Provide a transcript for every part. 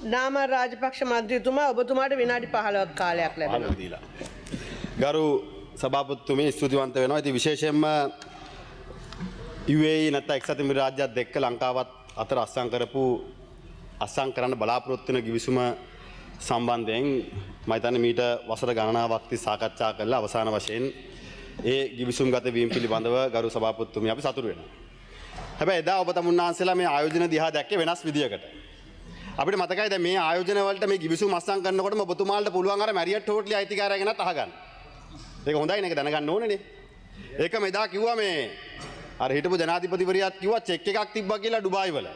නාම රාජපක්ෂ මන්ත්‍රීතුමා ඔබතුමාට විනාඩි 15ක් කාලයක් ලැබෙනවා. ගරු සභාපතිතුමනි ස්තුතිවන්ත වෙනවා. ඉතින් විශේෂයෙන්ම UAE නැත්නම් එක්සත් එමිරාත් රාජ්‍යයත් එක්ක ලංකාවත් අතර අත්සන් කරන්න බලාපොරොත්තු වෙන ගිවිසුම සම්බන්ධයෙන් මම හිතන්නේ මීට වසර ගණනාවක් තිස්සේ සාකච්ඡා කළා. අවසාන වශයෙන් ඒ ගිවිසුම්ගත වීම පිළිබඳව ගරු සභාපතිතුමනි අපි සතුටු වෙනවා. හැබැයි එදා ඔබ තමුන්නාන්සලා මේ ආයෝජන දිහා දැක්කේ වෙනස් විදියකට. අපිට මතකයි දැන් මේ ආයෝජන වලට මේ ගිවිසුම් අත්සන් කරනකොටම ඔබතුමාලට පුළුවන් අර මැරියට් හෝටලේ අයිතිකාරය ගැනත් අහගන්න. ඒක හොඳයි නේ, ඒක දැනගන්න ඕනේනේ. ඒකම එදා කිව්වා මේ අර හිටපු ජනාධිපතිවරියත් කිව්වා චෙක් එකක් තිබ්බා කියලා ඩුබායි වල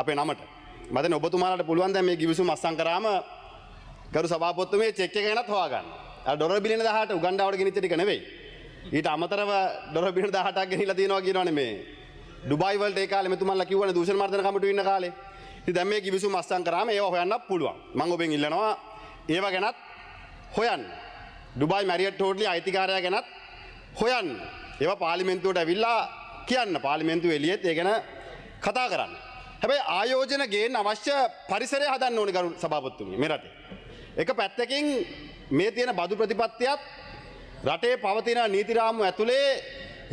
අපේ නමට. මම දැන් ඔබතුමාලට පුළුවන් දැන් මේ ගිවිසුම් අත්සන් කරාම ගරු සභාපතිතුමේ චෙක් එක ගැනත් හොයාගන්න. අර ඩොලර් බිලියන 18 උගන්ඩාවට ගෙනිච්ච ටික නෙවෙයි. ඊට අමතරව ඩොලර් බිලියන 18ක් ගෙනිලා තියෙනවා කියනවනේ මේ ඩුබායි වලට ඒ කාලේ මෙතුමන්ලා කිව්වනේ දූෂණ මර්දන කමිටුවේ ඉන්න කාලේ. ඉතින් දැන් මේ ගිවිසුම් අත්සන් කරාම ඒව හොයන්නත් පුළුවන්. මම ඔබෙන් ඉල්ලනවා ඒව ගැනත් හොයන්න. ඩුබායි මැරියට් හෝටලේ අයිතිකාරයා ගැනත් හොයන්න. ඒව පාර්ලිමේන්තුවට ඇවිල්ලා කියන්න. පාර්ලිමේන්තුව එළියෙත් ඒ ගැන කතා කරන්න. හැබැයි ආයෝජන ගේන්න අවශ්‍ය පරිසරය හදන්න ඕනේ ගරු සභාපතිතුමනි මේ රටේ. එක පැත්තකින් මේ තියෙන බදු ප්‍රතිපත්තියත් රටේ පවතින නීති රාමු ඇතුලේ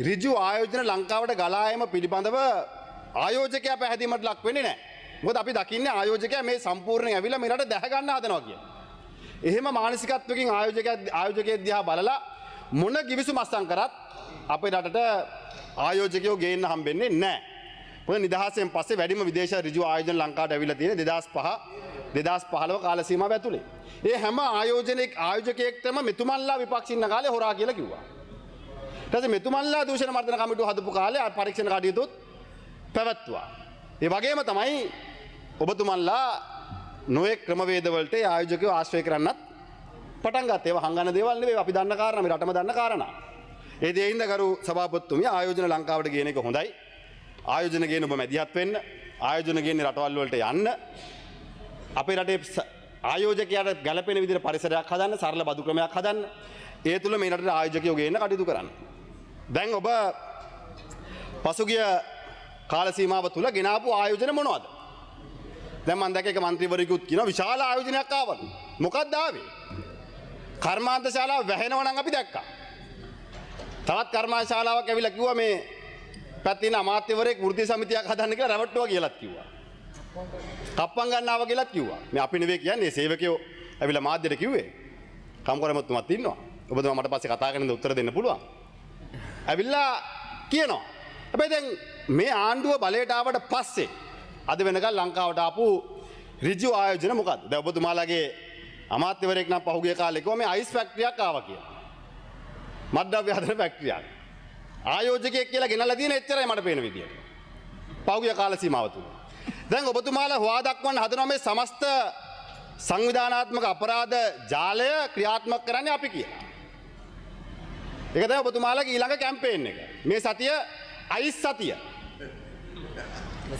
ඍජු ආයෝජන ලංකාවට ගලා ඒම පිළිබඳව ආයෝජකයා පැහැදීමට ලක් වෙන්නේ නැහැ. මොකද අපි දකින්නේ ආයෝජකයා මේ සම්පූර්ණයෙන් ඇවිල්ලා මේ රට දැහ ගන්න හදනවා කියන. එහෙම මානසිකත්වකින් ආයෝජකයෙක් දිහා බලලා මොන ගිවිසුම අත්සන් කරත් අපේ රටට ආයෝජකයෝ ගේන්න හම්බෙන්නේ නැහැ. මොකද නිදහසෙන් පස්සේ වැඩිම විදේශ ඍජු ආයෝජන ලංකාවට ඇවිල්ලා තියෙන්නේ 2015 කාල සීමාව ඇතුලේ. ඒ හැම ආයෝජකයෙක්ටම මෙතුමන්ලා විපක්ෂ ඉන්න කාලේ හොරා කියලා කිව්වා. ඊට පස්සේ මෙතුමන්ලා දූෂණ මර්දන කමිටුව හදපු කාලේ පරීක්ෂණ කටයුතුත් පැවැත්තුවා. ඒ වගේම තමයි ඔබතුමන්ලා නොයෙක් ක්‍රමවේදවලට ආයෝජකයෝ ආශ්‍රය කරන්නත් පටන් ගත්තා. ඒවා හංගන දේවල් නෙවෙයි, අපි දන්න කාරණා, මේ රටම දන්න කාරණා. ඒ දෙයින්ද ගරු සභාපතිතුමනි ආයෝජන ලංකාවට ගේන එක හොඳයි. ආයෝජන ගේන ඔබ මැදිහත් වෙන්න. ආයෝජන ගේන්නේ රටවල් වලට යන්න. අපේ රටේ ආයෝජකයාට ගැළපෙන විදිහට පරිසරයක් හදන්න, සරල බදු ක්‍රමයක් හදන්න. ඒ තුල මේ රටේ ආයෝජකයෝ ගේන්න කටයුතු කරන්න. දැන් ඔබ පසුගිය කාල සීමාව තුල ගෙනාපු ආයෝජන මොනවද? දැන් මම දැක්ක එක മന്ത്രിවරයෙකුත් කියනවා විශාල ආයෝජනයක් ආවලු. මොකක්ද ආවේ? කර්මාන්ත ශාලාව වැහෙනවා නම් අපි දැක්කා. තවත් කර්මාන්ත ශාලාවක් ඇවිල්ලා කිව්වා මේ පැත්තේ ඉන්න අමාත්‍යවරයෙක් වෘත්තීය සමිතියක් හදන්න කියලා රැවට්ටුවා කියලාත් කිව්වා. කප්පම් ගන්නවා කියලාත් කිව්වා. මේ අපි නෙවෙයි කියන්නේ සේවකයෝ ඇවිල්ලා මාධ්‍යට කිව්වේ. කම්කරමුතුමත් ඉන්නවා. ඔබතුමා මට පස්සේ කතා කරන්න උත්තර දෙන්න පුළුවන්. ඇවිල්ලා කියනවා. හැබැයි දැන් මේ ආණ්ඩුව බලයට ආවට පස්සේ අද වෙනකල් ලංකාවට ආපු ඍජු ආයෝජන මොකද්ද? දැන් ඔබතුමාලාගේ අමාත්‍යවරයෙක් නම් පහුගිය කාලේ කිව්වා මේ අයිස් ෆැක්ටරියක් ආවා කියලා. මත්ද්‍රව්‍ය හදන ෆැක්ටරියක්. ආයෝජකයෙක් කියලා ගෙනල්ලා තියෙන එච්චරයි මට පේන විදියට. පහුගිය කාල සීමාව තුල. දැන් ඔබතුමාලා හොවා දක්වන්න හදනවා මේ සමස්ත සංවිධානාත්මක අපරාධ ජාලය ක්‍රියාත්මක කරන්නේ අපි කියලා. ඒක තමයි ඔබතුමාලාගේ ඊළඟ කැම්පේන් එක. මේ සතිය අයිස් සතිය.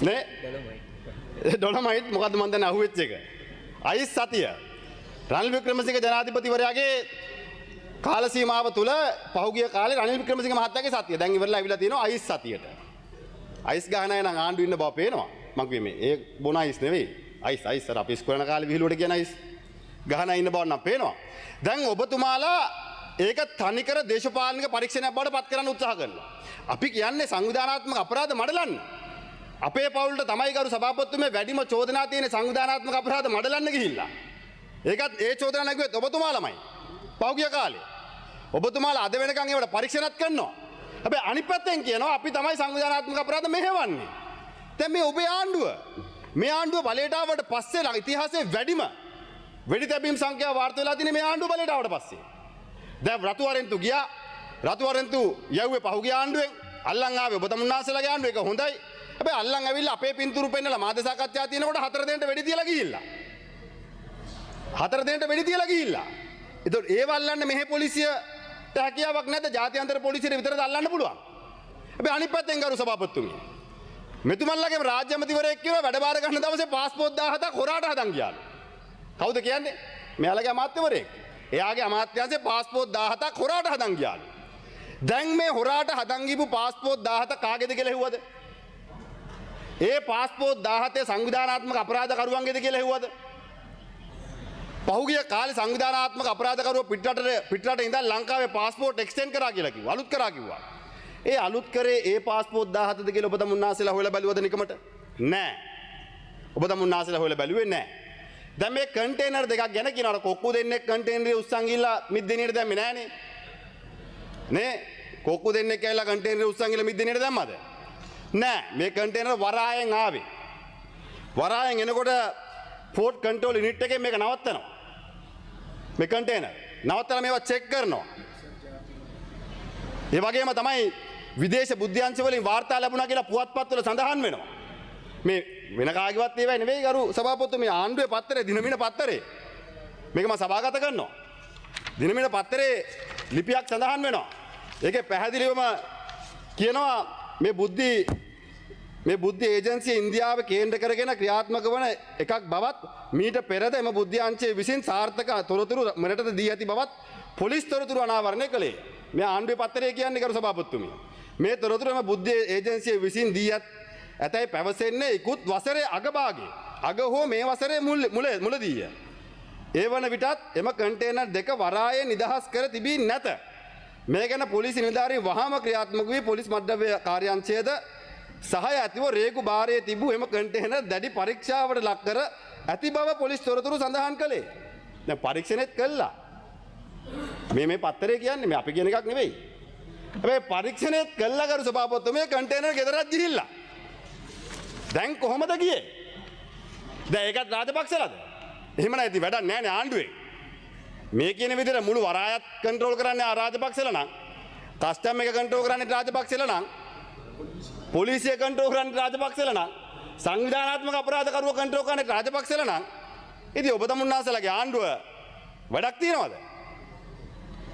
නේ? ඩොලොමයිට් මොකද්ද මන් දැන් අහුවෙච්ච එක. අයිස් සතිය. රනිල් වික්‍රමසිංහ ජනාධිපතිවරයාගේ කාල සීමාව තුල පහුගිය කාලේ රනිල් වික්‍රමසිංහ මහත්තයාගේ සතිය. දැන් ඉවරලා අවිලා තියෙනවා අයිස් සතියට. අයිස් ගහන අය නම් ආණ්ඩු ඉන්න බව පේනවා. මං කිව්වේ මේ ඒ බොන අයිස් නෙවෙයි. අයිස් අර අපි ඉස්කෝලේ යන කාලේ විහිළුවට කියන අයිස්. ගහන ඉන්න බව නම් පේනවා. දැන් ඔබතුමාලා ඒක තනිකර දේශපාලනික පරීක්ෂණයක් බවට පත් කරන්න උත්සාහ කරනවා. අපි කියන්නේ සංවිධානාත්මක අපරාධ මඩලන්න. අපේ පවුලට තමයි ගරු සභාපතිතුමේ වැඩිම චෝදනා තියෙන සංවිධානාත්මක අපරාධ මඩලන්න ගිහිල්ලා. ඒකත් ඒ චෝදනා නැගුවෙත් ඔබතුමාලාමයි. පෞගිය කාලේ. ඔබතුමාලා අද වෙනකන් ඒවට පරීක්ෂණත් කරනවා. හැබැයි අනිත් පැත්තෙන් කියනවා අපි තමයි සංවිධානාත්මක අපරාධ මෙහෙවන්නේ. දැන් මේ ඔබේ ආණ්ඩුව බලයට ආවට පස්සේ ඉතිහාසයේ වැඩිම වෙඩි තැබීම් සංඛ්‍යාව වාර්තා වෙලා තියෙන්නේ මේ ආණ්ඩුව බලයට ආවට පස්සේ. දැන් රතුවරෙන්තු ගියා. රතුවරෙන්තු යව්වේ පහුගිය ආණ්ඩුවෙන්. අල්ලන් ආවේ ඔබ තමුන්නාසලාගේ ආණ්ඩුව. ඒක හොඳයි. හැබැයි අල්ලන් ඇවිල්ලා අපේ පින්තූරු පෙන්නලා මාධ්‍ය සාකච්ඡා තියෙනකොට 4 දෙනෙක්ට වෙඩි තියලා ගිහිල්ලා. 4 දෙනෙක්ට වෙඩි තියලා ගිහිල්ලා. ඒතකොට ඒව අල්ලන්න මෙහෙ පොලිසියට හැකියාවක් නැද්ද? ජාත්‍යන්තර පොලිසියට විතරද අල්ලන්න පුළුවන්? හැබැයි අනිත් පැත්තෙන් ගරු සභාපතිතුමනි. මෙතුමන්ලාගේ රාජ්‍ය අමාත්‍යවරයෙක් කියනවා වැඩ බාර ගන්න දවසේ පාස්පෝර්ට් 17ක් හොරාට හදන් ගියාලු. කවුද කියන්නේ? මෙයාලගේ අමාත්‍යවරයෙක්. එයාගේ අමාත්‍යාංශේ පාස්පෝර්ට් 17ක් හොරාට හදන් ගියාලු. දැන් මේ හොරාට හදන් ගිහපු පාස්පෝර්ට් 17 කාගේද කියලා හෙව්වද? ඒ පාස්පෝර්ට් 17 සංවිධානාත්මක අපරාධකරුවන්ගේද කියලා හෙව්වද? පහුගිය කාලේ සංවිධානාත්මක අපරාධකරුවෝ පිටරට ඉඳන් ලංකාවේ පාස්පෝර්ට් එක්ස්ටෙන්ඩ් කරා කියලා කිව්වා. අලුත් කරා කිව්වා. ඒ අලුත් කරේ ඒ පාස්පෝර්ට් 17ද කියලා ඔබ තමුන්නාසලා හොයලා බැලුවද නිකමට? නෑ. ඔබ තමුන්නාසලා හොයලා බැලුවේ නෑ. දැන් මේ කන්ටේනර් දෙකක් ගැන කියනවා. කොක්කු දෙන්නෙක් කන්ටේනරේ උස්සන් ගිහලා මිද්දෙනියට දැම්මේ නෑනේ. නේ? කොක්කු දෙන්නෙක් ඇවිල්ලා කන්ටේනරේ උස්සන් ගිහලා මිද්දෙනියට දැම්මද? නෑ. මේ කන්ටේනර් වරායෙන් ආවේ. වරායෙන් එනකොට පෝට් කන්ට්‍රෝල් යුනිට් එකෙන් මේක නවත්තනවා. මේ කන්ටේනර් නවත්තලා මේවා චෙක් කරනවා. ඒ වගේම තමයි විදේශ බුද්ධ්‍යංශ වලින් වාර්තා ලැබුණා කියලා පුවත්පත්වල සඳහන් වෙනවා. මේ වෙන කාගේවත් ඒවයි නෙවෙයි ගරු සභාපතිතුමා මේ ආණ්ඩුවේ පත්තරේ දිනමින පත්තරේ මේක මම සභාගත කරනවා. දිනමින පත්තරේ ලිපියක් සඳහන් වෙනවා. ඒකේ පැහැදිලිවම කියනවා මේ බුද්ධි ඒජන්සිය ඉන්දියාව කේන්ද්‍ර කරගෙන ක්‍රියාත්මක වන එකක් බවත් මීට පෙරද එම බුද්ධි අංශය විසින් සාර්ථක තොරතුරු මෙරටට දී ඇති බවත් පොලිස් තොරතුරු අනාවරණය කළේ. මේ ආණ්ඩුවේ පත්තරේ කියන්නේ කරු සභාපතිතුමිය. මේ තොරතුරු එම බුද්ධි ඒජන්සිය විසින් දී ඇතැයි පැවසෙන්නේ ඉක්ුත් වසරේ අගභාගයේ අග හෝ මේ වසරේ මුලදීය. ඒ වන විටත් එම කන්ටේනර් දෙක වරායේ නිදහස් කර තිබී නැත. මේ ගැන පොලිස් නිලධාරීන් වහාම ක්‍රියාත්මක වී පොලිස් මද්ද්‍රව්‍ය කාර්යාංශයේද සහය ඇතිව රේගු භාරයේ තිබූ එම කන්ටේනර් දැඩි පරීක්ෂාවට ලක් කර ඇති බව පොලිස් තොරතුරු සඳහන් කළේ. දැන් පරීක්ෂණෙත් කළා. මේ පත්තරේ කියන්නේ මේ අපි කියන එකක් නෙවෙයි. හැබැයි පරීක්ෂණෙත් කළා කරු සභාපතිතුමා මේ කන්ටේනර් ගෙදරට ගිහිල්ලා. දැන් කොහොමද ගියේ? දැන් ඒකත් රාජපක්ෂලාද? එහෙම නැති වැඩක් නෑනේ ආණ්ඩුවේ. මේ කියන විදිහට මුළු වරායත් කන්ට්‍රෝල් කරන්නේ රාජපක්ෂලා නම්, කස්ටම් එක කන්ට්‍රෝල් කරන්නේ රාජපක්ෂලා නම්, පොලිසිය කන්ට්‍රෝල් කරන්නේ රාජපක්ෂලා නම්, සංවිධානාත්මක අපරාධකරුවෝ කන්ට්‍රෝල් කරන්නේ රාජපක්ෂලා නම්, ඉතින් ඔබ තමුන්නාසලාගේ ආණ්ඩුව වැඩක් තියනවද?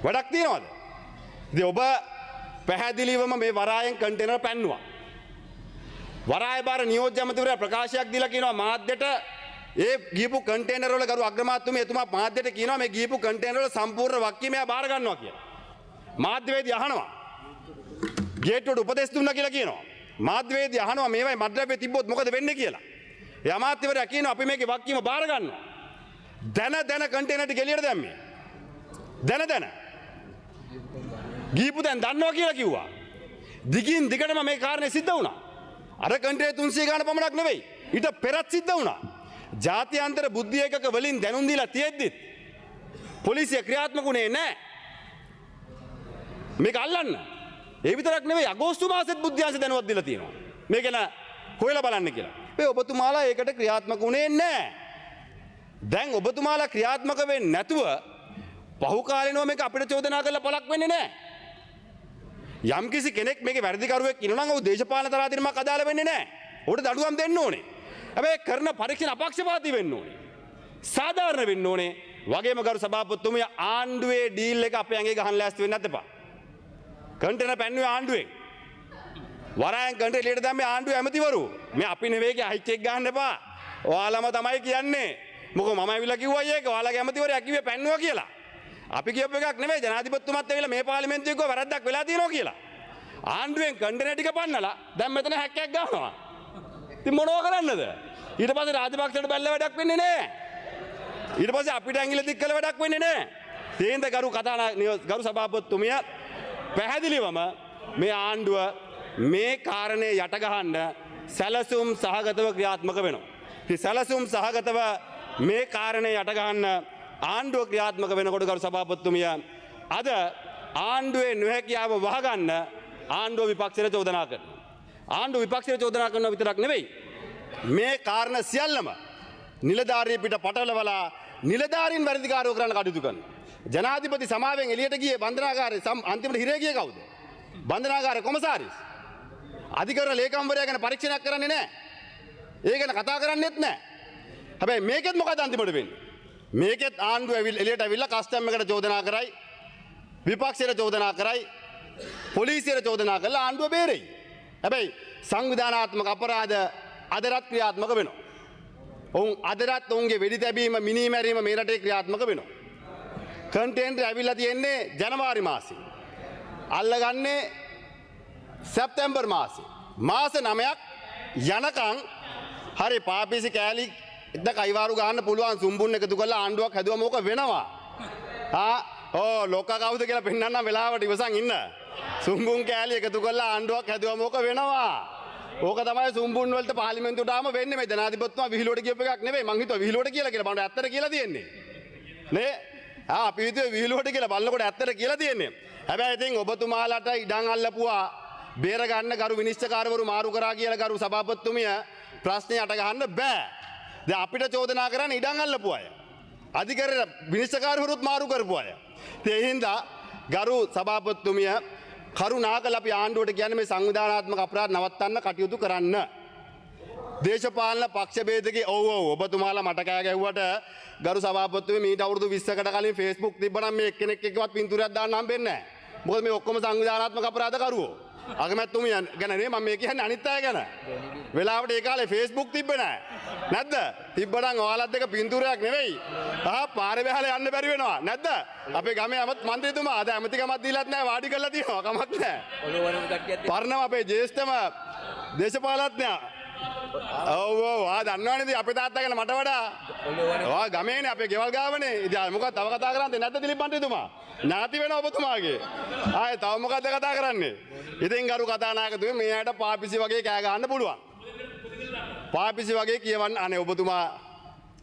වැඩක් තියනවද? ඉතින් ඔබ පැහැදිලිවම මේ වරායෙන් කන්ටේනර් පැන්නුවා. වරාය බාර නියෝජ්‍ය ඇමතිවරයා ප්‍රකාශයක් දීලා කියනවා මාධ්‍යට ඒ ගියපු කන්ටේනර් වල ගරු අග්‍රාමාත්‍යතුමී එතුමා මාධ්‍යට කියනවා මේ ගියපු කන්ටේනර් වල සම්පූර්ණ වක්කීමය බාර ගන්නවා කියලා. මාධ්‍යවේදී අහනවා. ගේට්ටුවට උපදෙස් දුන්නා කියලා කියනවා. මාධ්‍යවේදී අහනවා මේවයි මද්ද්‍රව්‍ය තිබ්බොත් මොකද වෙන්නේ කියලා. ඒ අමාත්‍යවරයා කියනවා අපි මේකේ වක්කීම බාර ගන්නවා. දැන කන්ටේනර් ටික එළියට දැම්මේ. දැන. ගියපු දැන් දන්නවා කියලා කිව්වා. දිගින් දිගටම මේ කාරණේ සිද්ධ වුණා. අර කන්ටේනර් 300 ගාන පමණක් නෙවෙයි. ඊට පෙරත් සිද්ධ වුණා. ජාත්‍යන්තර බුද්ධි ඒකක වලින් දැනුම් දීලා තියෙද්දිත් පොලිසිය ක්‍රියාත්මක වුණේ නැහැ. මේක අල්ලන්න. ඒ විතරක් නෙවෙයි අගෝස්තු මාසෙත් බුද්ධ්‍යංශ දැනුවත් දීලා තියෙනවා. මේක ගැන හොයලා බලන්න කියලා. මේ ඔබතුමාලා ඒකට ක්‍රියාත්මක වුණේ නැහැ. දැන් ඔබතුමාලා ක්‍රියාත්මක වෙන්නේ නැතුව පහු කාලිනව මේක අපිට චෝදනා කරලා පළක් වෙන්නේ නැහැ. යම් කිසි කෙනෙක් මේකේ වැරදිකරුවෙක් ඉන්නවා නම් ඔහු දේශපාලන තරාතිරමක් අදාළ වෙන්නේ නැහැ. ඔහුට දඬුවම් දෙන්න ඕනේ. හැබැයි කරන පරීක්ෂණ අපක්ෂපාතී වෙන්න ඕනේ. සාධාරණ වෙන්න ඕනේ. වගේම ගරු සභාපතිතුමිය ආණ්ඩුවේ ඩීල් එක අපේ ඇඟේ ගහන්න ලෑස්ති වෙන්න නැත්නම් එපා. කන්ටේනර් පැන්නුවේ ආණ්ඩුවෙන්. වරායන් කන්ටේනර් එළියට දැම්මේ ආණ්ඩුවේ ඇමතිවරු. මේ අපි නෙවෙයි කිය හයිච් එක ගහන්න එපා. ඔයාලම තමයි කියන්නේ. මොකද මම ඇවිල්ලා කිව්වයි ඒක. ඔයාලගේ ඇමතිවරයා කිව්වේ පැන්නුවා කියලා. අපි කියපු එකක් නෙමෙයි ජනාධිපතිතුමත් ඇවිල්ලා මේ පාර්ලිමේන්තුවේ කිව්වා වැරද්දක් වෙලා තියෙනවා කියලා. ආණ්ඩුවෙන් කන්ටේනර් ටික පන්නලා දැන් මෙතන හැක්කයක් ගන්නවා. ඉතින් මොනව කරන්නද? ඊට පස්සේ රාජපක්ෂයට බැලලා වැඩක් වෙන්නේ නැහැ. ඊට පස්සේ අපිට ඇඟිලි දික් කළ වැඩක් වෙන්නේ නැහැ. තේන්ද ගරු සභාපතිතුමිය පැහැදිලිවම මේ ආණ්ඩුව මේ කාරණේ යට ගහන්න සැලසුම් සහගතව ක්‍රියාත්මක වෙනවා. ඉතින් සැලසුම් සහගතව මේ කාරණේ යට ගහන්න ආණ්ඩුව ක්‍රියාත්මක වෙනකොට ගරු සභාපතිතුමිය අද ආණ්ඩුවේ නොහැකියාව වහගන්න ආණ්ඩුව විපක්ෂයට චෝදනා කරනවා. ආණ්ඩුව විපක්ෂයට චෝදනා කරනවා විතරක් නෙවෙයි මේ කාරණා සියල්ලම නිලධාරී පිට පටලවලා නිලධාරීන් වැඩිකාරයෝ කරන්න කටයුතු කරනවා. ජනාධිපති සමාවෙන් එළියට ගියේ බන්ධනාගාරේ අන්තිමට හිරේ ගියේ කවුද? බන්ධනාගාරේ කොමසාරිස්. අධිකරණ ලේකම්වරයා ගැන පරීක්ෂණයක් කරන්නේ නැහැ. ඒ ගැන කතා කරන්නේත් නැහැ. හැබැයි මේකෙත් මොකද අන්තිමට වෙන්නේ? මේකෙත් ආණ්ඩුව එළියට ඇවිල්ලා කස්ටම් එකට චෝදනා කරයි, විපක්ෂයට චෝදනා කරයි, පොලිසියට චෝදනා කරලා ආණ්ඩුව බේරෙයි. හැබැයි සංවිධානාත්මක අපරාධ අදරත් ක්‍රියාත්මක වෙනවා. ඔවුන් අදරත් ඔවුන්ගේ වෙඩි තැබීම, මිනීමැරීම මේ රටේ ක්‍රියාත්මක වෙනවා. කන්ටේනර් ඇවිල්ලා තියෙන්නේ ජනවාරි මාසේ. අල්ලගන්නේ සැප්තැම්බර් මාසේ. මාස 9ක් යනකම් හරි පාපිසි කෑලි එතන කයිවාරු ගන්න පුළුවන් සුම්බුන් එකතු කරලා ආණ්ඩුවක් හැදුවම ඕක වෙනවා. ලෝක කවුද කියලා පෙන්නන්න වෙලාවට ඉවසන් ඉන්න. සුම්බුන් කෑලි එකතු කරලා ආණ්ඩුවක් හැදුවම ඕක වෙනවා. ඕක තමයි සුම්බුන් වලට පාර්ලිමේන්තුවට ආම වෙන්නේ. මේ ජනාධිපතිතුමා විහිළුවට කියපු එකක් නෙවෙයි. මං හිතුවා විහිළුවට කියලා බලන්න ඇත්තට කියලා තියෙන්නේ. නේ? අපි හිතුවේ විහිළුවට කියලා බලනකොට ඇත්තට කියලා තියෙන්නේ. හැබැයි ඉතින් ඔබතුමාලට ඉඩම් අල්ලපුවා බේර ගන්න ගරු විනිශ්චයකාරවරු මාරු කරා කියලා ගරු සභාපතිතුමිය ප්‍රශ්නේ අට ගහන්න බෑ. දැන් අපිට චෝදනා කරන්නේ ඉඩම් අල්ලපු අය. අධිකරණ විනිශ්චයකාරවරුත් මාරු කරපු අය. ඒ හින්දා ගරු සභාපතිතුමිය කරුණාකර අපි ආණ්ඩුවට කියන්නේ මේ සංවිධානාත්මක අපරාධ නවත්තන්න කටයුතු කරන්න. දේශපාලන පක්ෂ ભેදකේ ඔබතුමාලා මට කෑ ගැහුවට ගරු සභාපතිතුමිය මීට අවුරුදු 20කට කලින් Facebook තිබ්බනම් මේ එක්කෙනෙක් එක්කවත් පින්තූරයක් දාන්න හම්බෙන්නේ නැහැ. මොකද මේ ඔක්කොම සංවිධානාත්මක අපරාධ කරුවෝ. අගමැතිතුමිය ගැන නෙමෙයි මම මේ කියන්නේ අනිත් අය ගැන. වෙලාවට ඒ කාලේ Facebook තිබ්බේ නැහැ. නැද්ද? තිබ්බනම් ඔයාලත් දෙක පින්තූරයක් නෙවෙයි. පාරේ බහලා යන්න බැරි වෙනවා. නැද්ද? අපේ ගමේ මන්ත්‍රීතුමා අද ඇමතිකමක් දීලත් නැහැ වාඩි කරලා තියෙනවා. කමක් නැහැ. පරණම අපේ ජ්‍යෙෂ්ඨම දේශපාලඥයා දන්නවනේ අපේ තාත්තා ගැන මට වඩා ගමේනේ අපේ ගෙවල් ගාවනේ. ඉතින් මොකක්ද තව කතා කරන්නේ නැද්ද දිලිප් මන්ත්‍රීතුමා? ඥාති වෙනවා ඔබතුමාගේ. ආයේ තව මොකද්ද කතා කරන්නේ? ඉතින් ගරු කතානායකතුමේ මේ ඇයට පාපිසි වගේ කෑ ගහන්න පුළුවන්. පාපිසි වගේ කියවන්න අනේ ඔබතුමා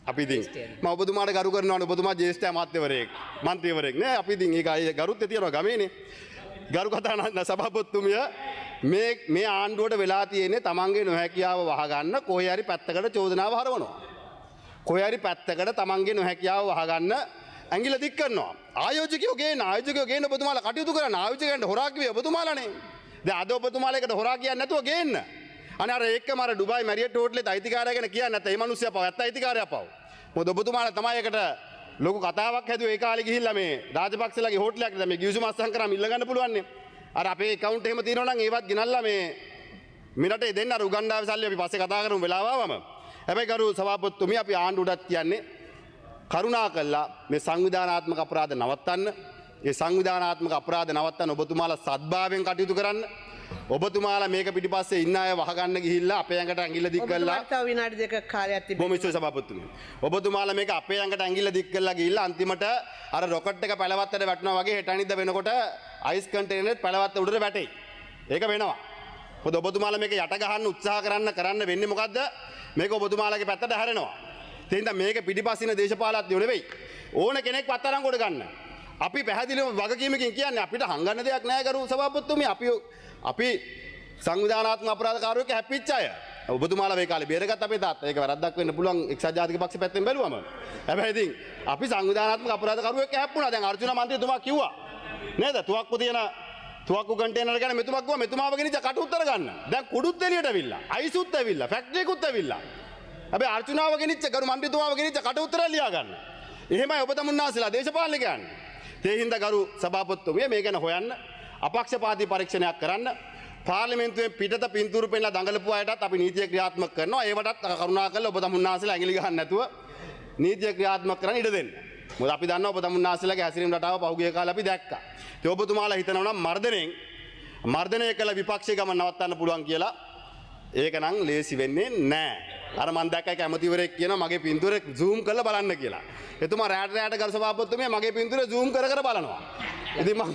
අපි ඉතින් මම ඔබතුමාට ගරු කරනවානේ ඔබතුමා ජ්‍යෙෂ්ඨ අමාත්‍යවරයෙක් මන්ත්‍රීවරයෙක් නේ අපි ඉතින් ඒක ගරුත් තියෙනවා ගමේනේ. ගරු කතානායක සභාපතිතුමිය මේ ආණ්ඩුවට වෙලා තියෙන්නේ තමන්ගේ නොහැකියාව වහගන්න කොහේ හරි පැත්තකට චෝදනාව හරවනවා. කොහේ හරි පැත්තකට තමන්ගේ නොහැකියාව වහගන්න ඇඟිල්ල දික් කරනවා. ආයෝජකයෝ ගේන්න ඔබතුමාලා කටයුතු කරන්න. ආයෝජකයන්ට හොරා කිව්වේ ඔබතුමාලානේ. දැන් අද ඔබතුමාලා එකට හොරා කියන්නේ නැතුව ගේන්න. අනේ අර එක්කම අර ඩුබායි මැරියට් හෝටලෙත් අයිතිකාරය ගැන කියන්නේ නැත්නම් මේ මිනිස්සයා පව ඇත්ත අයිතිකාරයා පව. මොකද ඔබතුමාලා තමයි එකට ලොකු කතාවක් හැදුවේ ඒ කාලේ ගිහිල්ලා මේ රාජපක්ෂලාගේ හෝටලයක් දැන් මේ ගිවිසුම අත්සන් කරාම ඉල්ල ගන්න පුළුවන්නේ. අර අපේ account එහෙම තියෙනවා නම් ඒවත් ගෙනල්ලා මේ මිරටේ දෙන්න අර උගන්ඩාවේ සල්ලි අපි පස්සේ කතා කරමු වෙලාව ආවම. හැබැයි ගරු සභාපතිතුමිය අපි ආණ්ඩුවටත් කියන්නේ කරුණාකරලා මේ සංවිධානාත්මක අපරාධ නවත්තන්න. මේ සංවිධානාත්මක අපරාධ නවත්තන්න ඔබතුමාලා සත්භාවයෙන් කටයුතු කරන්න. ඔබතුමාලා මේක පිටිපස්සේ ඉන්න අය වහගන්න ගිහිල්ලා අපේ ඇඟට ඇඟිල්ල දික් කරලා ඔබතුමාට තව විනාඩි දෙකක් කාලයක් තිබෙනවා. බොමිස්තු සභාපතිතුමිය. ඔබතුමාලා මේක අපේ ඇඟට ඇඟිල්ල දික් කරලා ගිහිල්ලා අන්තිමට අර රොකට් එක පැලවත්තට වැටෙනවා වගේ හෙට අනිද්දා වෙනකොට අයිස් කන්ටේනරෙත් පැලවත්ත උඩට වැටෙයි. ඒක වෙනවා. මොකද ඔබතුමාලා මේක යට ගහන්න උත්සාහ කරන්න වෙන්නේ මොකද්ද? මේක ඔබතුමාලාගේ පැත්තට හැරෙනවා. ඒ හින්දා මේක පිටිපස්සින දේශපාලඥයෝ නෙවෙයි. ඕන කෙනෙක් පත්තරන් කොට ගන්න. අපි පැහැදිලිව වගකීමකින් කියන්නේ අපිට හංගන්න දෙයක් නැහැ ගරු සභාපතිතුමිය. අපි සංවිධානාත්මක අපරාධකාරයෙක් හැප්පිච්ච අය. ඔබතුමාලා මේ කාලේ බේරගත්ත අපේ තාත්තා. ඒක වැරද්දක් වෙන්න පුළුවන් එක්සත් ජාතික පක්ෂ පැත්තෙන් බැලුවම. හැබැයි ඉතින් අපි සංවිධානාත්මක අපරාධකාරයෙක් හැප්පුණා. දැන් අර්ජුන මන්ත්‍රීතුමා කිව්වා. නේද? තුවක්කු කන්ටේනර් ගැන මෙතුමා කිව්වා මෙතුමාව ගෙනිච්ච කට උත්තර ගන්න. දැන් කුඩුත් එළියට ඇවිල්ලා. අයිසුත් ඇවිල්ලා. ෆැක්ටරියකුත් ඇවිල්ලා. හැබැයි අර්ජුනාව ගෙනිච්ච ගරු මන්ත්‍රීතුමාව ගෙනිච්ච කට උත්තර ලියා ගන්න. එහෙමයි ඔබ තමුන්නාසලා දේශපාලනිකයන්. ඒ හින්දා ගරු සභාපතිතුමිය මේ ගැන හොයන්න අපක්ෂපාතී පරීක්ෂණයක් කරන්න. පාර්ලිමේන්තුවේ පිටත පින්තූරු පෙන්නලා දඟලපු අයටත් අපි නීතිය ක්‍රියාත්මක කරනවා. ඒවටත් කරුණාකරලා ඔබ තමුන්නාසලා ඇඟිලි ගහන්න නැතුව නීතිය ක්‍රියාත්මක කරන්න ඉඩ දෙන්න. මොකද අපි දන්නවා ඔබ තමුන්නාසලාගේ හැසිරීම රටාව පහුගිය කාලේ අපි දැක්කා. ඒ ඔබතුමාලා හිතනවා නම් මර්ධනය කළ විපක්ෂයේ ගමන නවත්තන්න පුළුවන් කියලා. ඒක නම් ලේසි වෙන්නේ නැහැ. අර මම දැක්ක එක ඇමතිවරයෙක් කියනවා මගේ පින්තූරේ zoom කරලා බලන්න කියලා. එතුමා රැට ගරු සභාපතිතුමිය මගේ පින්තූරේ zoom කර බලනවා. ඉතින් මම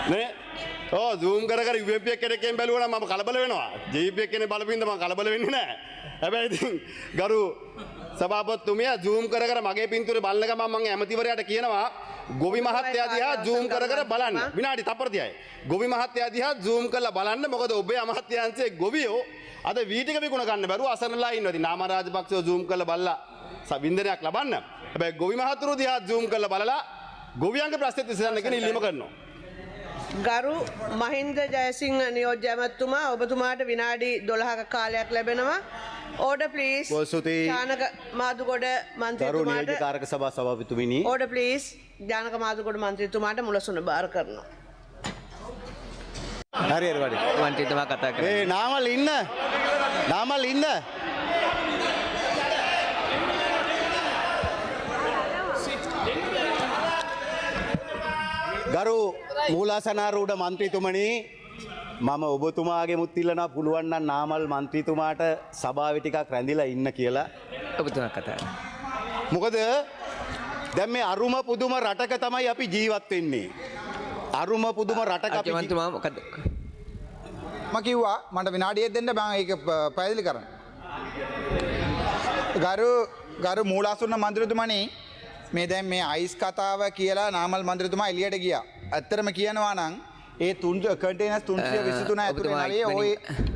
නේ zoom කර UMP කෙනෙක්ගෙන් බැලුවා නම් මම කලබල වෙනවා. JP කෙනෙක් බලපින්ද මම කලබල වෙන්නේ නැහැ. හැබැයි ඉතින් ගරු සභාපතිතුමිය zoom කර මගේ පින්තූරේ බලන ගමන් මම ඇමතිවරයාට කියනවා ගොවි මහත්තයා දිහා zoom කර බලන්න. විනාඩි තප්පර 30යි. ගොවි මහත්තයා දිහා zoom කරලා බලන්න. මොකද ඔබේ අමාත්‍යාංශයේ ගොවියෝ අද වීටික විකුණ ගන්න බැරුව අසරණලා ඉන්නවා. ඉතින් නාම රාජපක්ෂව zoom කරලා බලලා වින්දනයක් ලබන්න. හැබැයි ගොවි මහතුරු දිහා zoom කරලා බලලා ගොවියන්ගේ ප්‍රශ්නෙත් විසඳන්න කියන ඉල්ලීම කරනවා. ගරු මහින්ද ජයසිංහ නියෝජ්‍ය ඇමතුමා ඔබතුමාට විනාඩි 12ක කාලයක් ලැබෙනවා. Order please. ජානක මාදුගොඩ මන්ත්‍රීතුමාට ගරු නියෝජ්‍ය කාරක සභා සභාපතිතුමිනි. Order please. ජානක මාදුගොඩ මන්ත්‍රීතුමාට මුලසුන බාර කරනවා. හරි වැඩි. මන්ත්‍රීතුමා කතා කරා. නාමල් ඉන්න. ගරු මූලාසනාරූඪ මන්ත්‍රීතුමනි මම ඔබතුමාගේ මුත් ඉල්ලනවා පුළුවන් නම් නාමල් මන්ත්‍රීතුමාට සභාවේ ටිකක් රැඳිලා ඉන්න කියලා. ඔබතුමා කතා. මොකද දැන් මේ අරුම පුදුම රටක තමයි අපි ජීවත් වෙන්නේ. අරුම පුදුම රටක අපි මන්ත්‍රී මොකද? මම කිව්වා මට විනාඩියක් දෙන්න මම ඒක පැහැදිලි කරන්න. ගරු මූලාසන මන්ත්‍රීතුමනි මේ දැන් මේ අයිස් කතාව කියලා නාමල් මන්ත්‍රීතුමා එළියට ගියා. ඇත්තටම කියනවා නම් ඒ කන්ටේනර්ස් 323 ඇතුලේ නලියේ ওই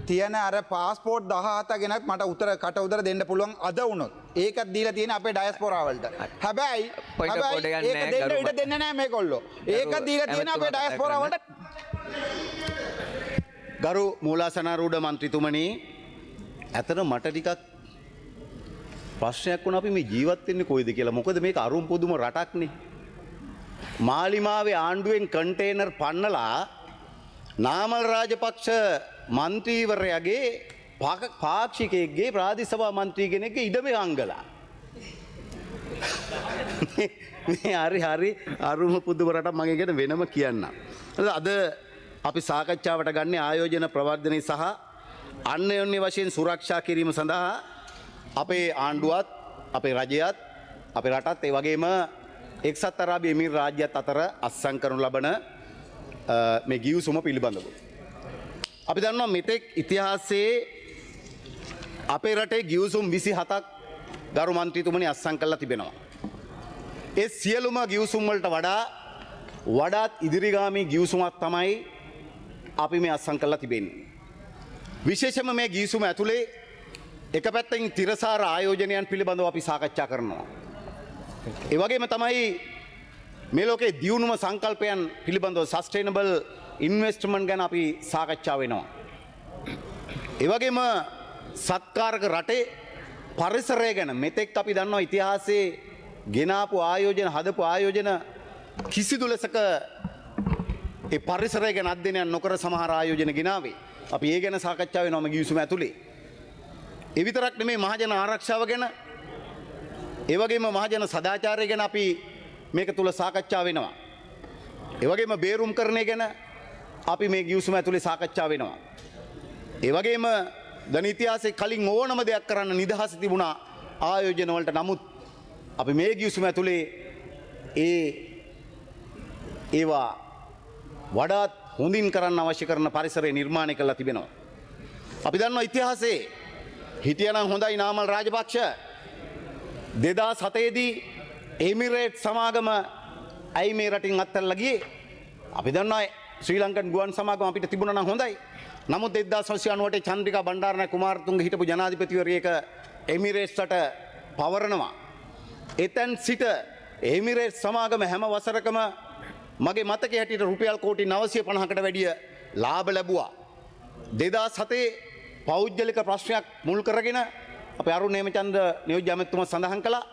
තියෙන අර પાස්පෝර්ට් 17 ගෙනත් මට කට උතර දෙන්න පුළුවන් අද වුණොත්. ඒකත් දීලා තියෙන අපේ ඩයස්පොරා වලට. හැබැයි ඒක දෙන්න ඉඩ දෙන්නේ නැහැ මේගොල්ලෝ. ඒකත් දීලා තියෙන අපේ ඩයස්පොරා වලට. ගරු මූලාසනාරූඪ මන්ත්‍රීතුමනි ඇතන මට ටිකක් ප්‍රශ්නයක් වුණා අපි මේ ජීවත් වෙන්නේ කොයිද කියලා. මොකද මේක අරුම් පුදුම රටක්නේ. මාලිමාවේ ආණ්ඩුවෙන් කන්ටේනර් පන්නලා නාමල් රාජපක්ෂ මන්ත්‍රීවරයාගේ පාක්ෂිකයෙක්ගේ ප්‍රාදේශ සභා මන්ත්‍රී කෙනෙක්ගේ ඉඩමේ අංගලා. මේ හරි අරුම පුදුම රටක් මගේ ගැන වෙනම කියන්නම්. අද අපි සාකච්ඡාවට ගන්න ආයෝජන ප්‍රවර්ධනය සහ අන්‍යෝන්‍ය වශයෙන් සුරක්ෂා කිරීම සඳහා අපේ ආණ්ඩුවත් අපේ රජයත් අපේ රටත් ඒ වගේම එක්සත් අරාබි එමිරාත් රාජ්‍යත් අතර අත්සන් කරනු ලබන මේ ගිවිසුම පිළිබඳව. අපි දන්නවා මෙතෙක් ඉතිහාසයේ අපේ රටේ ගිවිසුම් 27ක් ගරු මන්ත්‍රීතුමනි අත්සන් කරලා තිබෙනවා. ඒ සියලුම ගිවිසුම් වලට වඩාත් ඉදිරිගාමී ගිවිසුමක් තමයි අපි මේ අත්සන් කරලා තිබෙන්නේ. විශේෂයෙන්ම මේ ගිවිසුම ඇතුලේ එක පැත්තකින් තිරසාර ආයෝජනයන් පිළිබඳව අපි සාකච්ඡා කරනවා. ඒ වගේම තමයි මේ ලෝකේ දියුණුම සංකල්පයන් පිළිබඳව සස්ටේනබල් ඉන්වෙස්ට්මන්ට් ගැන අපි සාකච්ඡා වෙනවා. ඒ වගේම සත්කාරක රටේ පරිසරය ගැන මෙතෙක් අපි දන්නවා ඉතිහාසයේ ගෙනාපු ආයෝජන හදපු ආයෝජන කිසිදු ලෙසක ඒ පරිසරය ගැන අධ්‍යයනයක් නොකර සමහර ආයෝජන ගෙනාවේ. අපි ඒ ගැන සාකච්ඡා වෙනවා මේ ගිවිසුම ඇතුලේ. ඒ විතරක් නෙමෙයි මහජන ආරක්ෂාව ගැන ඒ වගේම මහජන සදාචාරය ගැන අපි මේක තුල සාකච්ඡා වෙනවා. ඒ වගේම බේරුම්කරණය ගැන අපි මේ ගිවිසුම ඇතුලේ සාකච්ඡා වෙනවා. ඒ වගේම දැන් ඉතිහාසයේ කලින් ඕනම දෙයක් කරන්න නිදහස තිබුණා ආයෝජන වලට. නමුත් අපි මේ ගිවිසුම ඇතුලේ ඒවා වඩාත් හොඳින් කරන්න අවශ්‍ය කරන පරිසරය නිර්මාණය කරලා තිබෙනවා. අපි දන්නවා ඉතිහාසයේ හිටියනම් හොඳයි නාමල් රාජපක්ෂ 2007 දී එමිරේට් සමාගම ඇයි මේ රටින් අත්හැරලා ගියේ? අපි දන්නවා ශ්‍රී ලංකන් ගුවන් සමාගම අපිට තිබුණා නම් හොඳයි. නමුත් 1998 චන්ද්‍රිකා බණ්ඩාරනායක කුමාරතුංග හිටපු ජනාධිපතිවරයෙක් එමිරේට්ස්ට පවරනවා. එතෙන් සිට එමිරේට් සමාගම හැම වසරකම මගේ මතකයේ හැටියට රුපියල් කෝටි 950කට වැඩිය ලාභ ලැබුවා. 2007 පෞද්ගලික ප්‍රශ්නයක් මුල් කරගෙන අපේ අරුණ හේමචන්ද්‍ර නියෝජ්‍ය ඇමතිතුමා සඳහන් කළා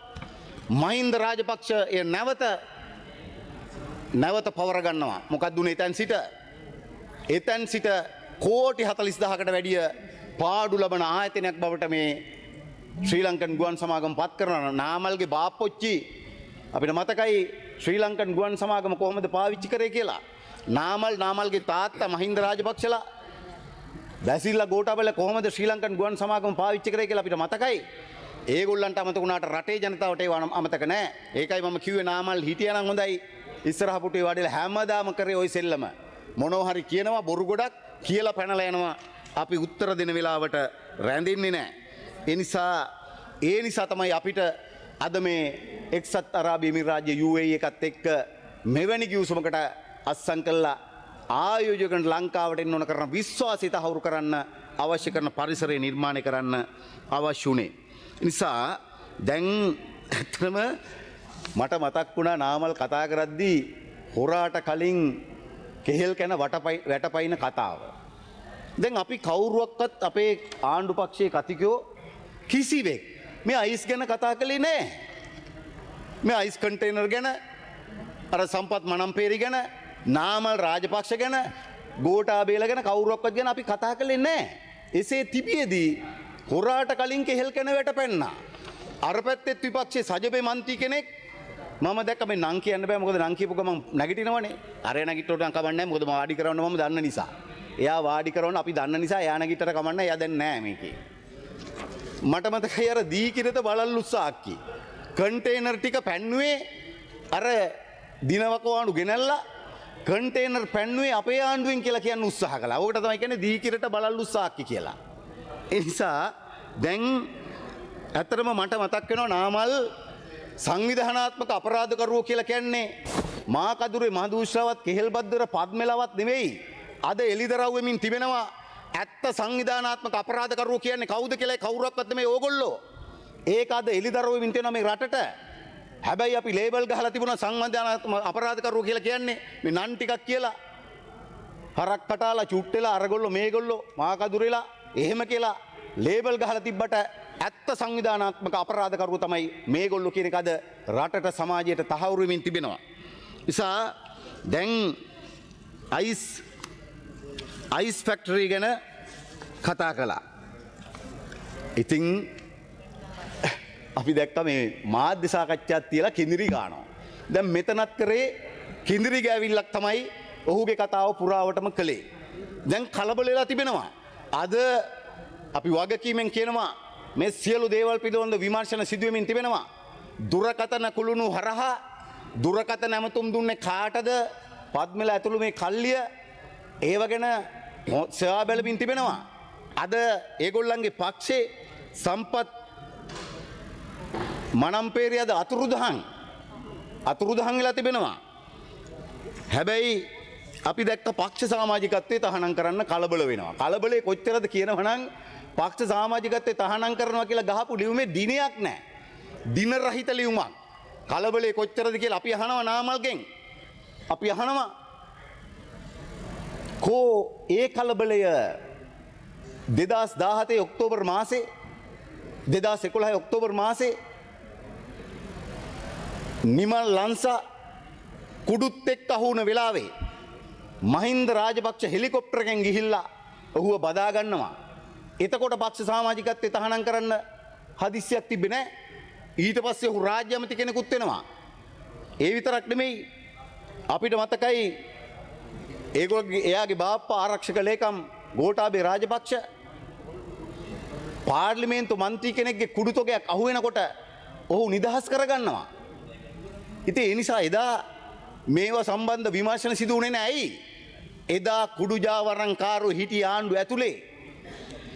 මහින්ද රාජපක්ෂ එය නැවත පවර ගන්නවා. මොකක්ද උනේ එතෙන් සිට කෝටි 40000කට වැඩිය පාඩු ලබන ආයතනයක් බවට මේ ශ්‍රී ලංකන් ගුවන් සමාගම පත් කරනවා. නාමල්ගේ බාප්පොච්චි අපිට මතකයි ශ්‍රී ලංකන් ගුවන් සමාගම කොහොමද පාවිච්චි කරේ කියලා. නාමල්ගේ තාත්තා මහින්ද රාජපක්ෂලා බැසිල්ලා ගෝඨාභය කොහොමද ශ්‍රී ලංකන් ගුවන් සමාගම පාවිච්චි කරේ කියලා අපිට මතකයි. ඒගොල්ලන්ට අමතක වුණාට රටේ ජනතාවට ඒව අමතක නැහැ. ඒකයි මම කිව්වේ නාමල් හිටියානම් හොඳයි. ඉස්සරහ පුටුවේ වඩේලා හැමදාම කරේ ওই සෙල්ලම. මොනවා හරි කියනවා බොරු ගොඩක් කියලා පැනලා යනවා. අපි උත්තර දෙන වෙලාවට රැඳෙන්නේ නැහැ. ඒ නිසා තමයි අපිට අද මේ එක්සත් අරාබි එමිරාජ්‍ය UAE එකත් එක්ක මෙවැනි ගිවිසුමකට අත්සන් කළා ආයෝජකයන් ලංකාවට එන්න ඕන කරන විශ්වාසය තහවුරු කරන්න අවශ්‍ය කරන පරිසරය නිර්මාණය කරන්න අවශ්‍ය උනේ. නිසා දැන් ඇත්තම මට මතක් වුණා නාමල් කතා කරද්දී හොරාට කලින් කෙහෙල් කන වැටපයින් කතාව. දැන් අපි කවුරුවක්වත් අපේ ආණ්ඩු පක්ෂයේ කතිකයෝ කිසිවෙක් මේ අයිස් ගැන කතා කළේ නෑ. මේ අයිස් කන්ටේනර් ගැන අර සම්පත් මනම්පේරි ගැන නාමල් රාජපක්ෂ ගැන ගෝඨාභය ගැන කවුරුවක්වත් ගැන අපි කතා කළේ නෑ. එසේ තිබියදී හොරාට කලින් කෙහෙල් කන වැටපැන්නා. අර පැත්තේ විපක්ෂයේ සජබේ මන්ත්‍රී කෙනෙක් මම දැක්ක මේ නම් කියන්න බෑ මොකද නම් කියපු ගමන් නැගිටිනවනේ. අර නැගිට්ටොට නම් කමන්නේ නැහැ මොකද මම වාඩි කරවන්න මම දන්න නිසා. එයා වාඩි කරවන්න අපි දන්න නිසා එයා නැගිටතර කමන්නේ එයා දැන් නැහැ මේකේ. මට මතකයි අර දීකිරත බලල්ලු සාක්කි. කන්ටේනර් ටික පැන්නුවේ අර දිනවකවාණු ගෙනල්ලා කන්ටේනර් පැන්නුවේ අපේ ආණ්ඩුවෙන් කියලා කියන්න උත්සාහ කළා. ඕකට තමයි කියන්නේ දීකිරට බලල්ලු සාක්කි කියලා. ඒ නිසා දැන් ඇත්තටම මට මතක් වෙනවා නාමල් සංවිධානාත්මක අපරාධකරුවෝ කියලා කියන්නේ මාකදුරේ මහදූෂ්‍රාවත් කෙහෙල්බද්දර පද්මලවත් නෙවෙයි. අද එළිදරව් වෙමින් තිබෙනවා ඇත්ත සංවිධානාත්මක අපරාධකරුවෝ කියන්නේ කවුද කියලා කවුරක්වත් නෙමෙයි ඕගොල්ලෝ. ඒක අද එළිදරව් වෙමින් තියෙනවා මේ රටට. හැබැයි අපි ලේබල් ගහලා තිබුණා සංවිධානාත්මක අපරාධකරුවෝ කියලා කියන්නේ මේ නන් ටිකක් කියලා. හරක් කටාලා චුට්ටෙලා අරගොල්ලෝ මේගොල්ලෝ මාකදුරේලා එහෙම කියලා ලේබල් ගහලා තිබ්බට ඇත්ත සංවිධානාත්මක අපරාධකරුවෝ තමයි මේගොල්ලෝ කියන එක අද රටට සමාජයට තහවුරු වෙමින් තිබෙනවා. නිසා දැන් අයිස් ෆැක්ටරි ගැන කතා කළා. ඉතින් අපි දැක්ක මේ මාධ්‍ය සාකච්ඡාවක් තියලා කිඳිරි ගන්නවා. දැන් මෙතනත් කරේ කිඳිරි ගෑවිල්ලක් තමයි ඔහුගේ කතාව පුරාවටම කළේ. දැන් කලබල වෙලා තිබෙනවා. අද අපි වගකීමෙන් කියනවා මේ සියලු දේවල් පිළිබඳව විමර්ශන සිදු වෙමින් තිබෙනවා. දුරකථන කුළුණු හරහා දුරකථන ඇමතුම් දුන්නේ කාටද? පද්මල ඇතුළු මේ කල්ලිය ඒව ගැන සේවා බැලමින් තිබෙනවා. අද ඒගොල්ලන්ගේ පක්ෂේ සම්පත් මනම්පේරියද අතුරුදහන් වෙලා තිබෙනවා. හැබැයි අපි දැක්ක පක්ෂ සමාජිකත්වයේ තහනම් කරන්න කලබල වෙනවා. කලබලේ කොච්චරද කියනවනම් පක්ෂ සමාජිකත්වයේ තහනම් කරනවා කියලා ගහපු ලියුමේ දිනයක් නැහැ. දින රහිත ලියුමක්. කලබලේ කොච්චරද කියලා අපි අහනවා නාමල්ගෙන්. අපි අහනවා කෝ ඒ කලබලය 2017 ඔක්තෝබර් මාසේ 2011 ඔක්තෝබර් මාසේ නිමල් ලංසා කුඩුත් එක්ක අහු වුණ වෙලාවේ මහින්ද රාජපක්ෂ හෙලිකොප්ටරකින් ගිහිල්ලා ඔහුව බදා ගන්නවා. එතකොට පක්ෂ සමාජිකත්වයේ තහනම් කරන්න හදිස්සියක් තිබෙන්නේ නැහැ. ඊට පස්සේ ඔහු රාජ්‍ය ඇමති කෙනෙකුත් වෙනවා. ඒ විතරක් නෙමෙයි අපිට මතකයි එයාගේ බාප්පා ආරක්ෂක ලේකම් ගෝඨාභය රාජපක්ෂ පාර්ලිමේන්තු මන්ත්‍රී කෙනෙක්ගේ කුඩු තොගයක් අහු වෙනකොට ඔහු නිදහස් කරගන්නවා. ඉතින් ඒ නිසා එදා මේවා සම්බන්ධ විමර්ශන සිදු වුණේ නැහැ. එදා කුඩු ජාවරම්කාරෝ හිටිය ආණ්ඩුව ඇතුලේ.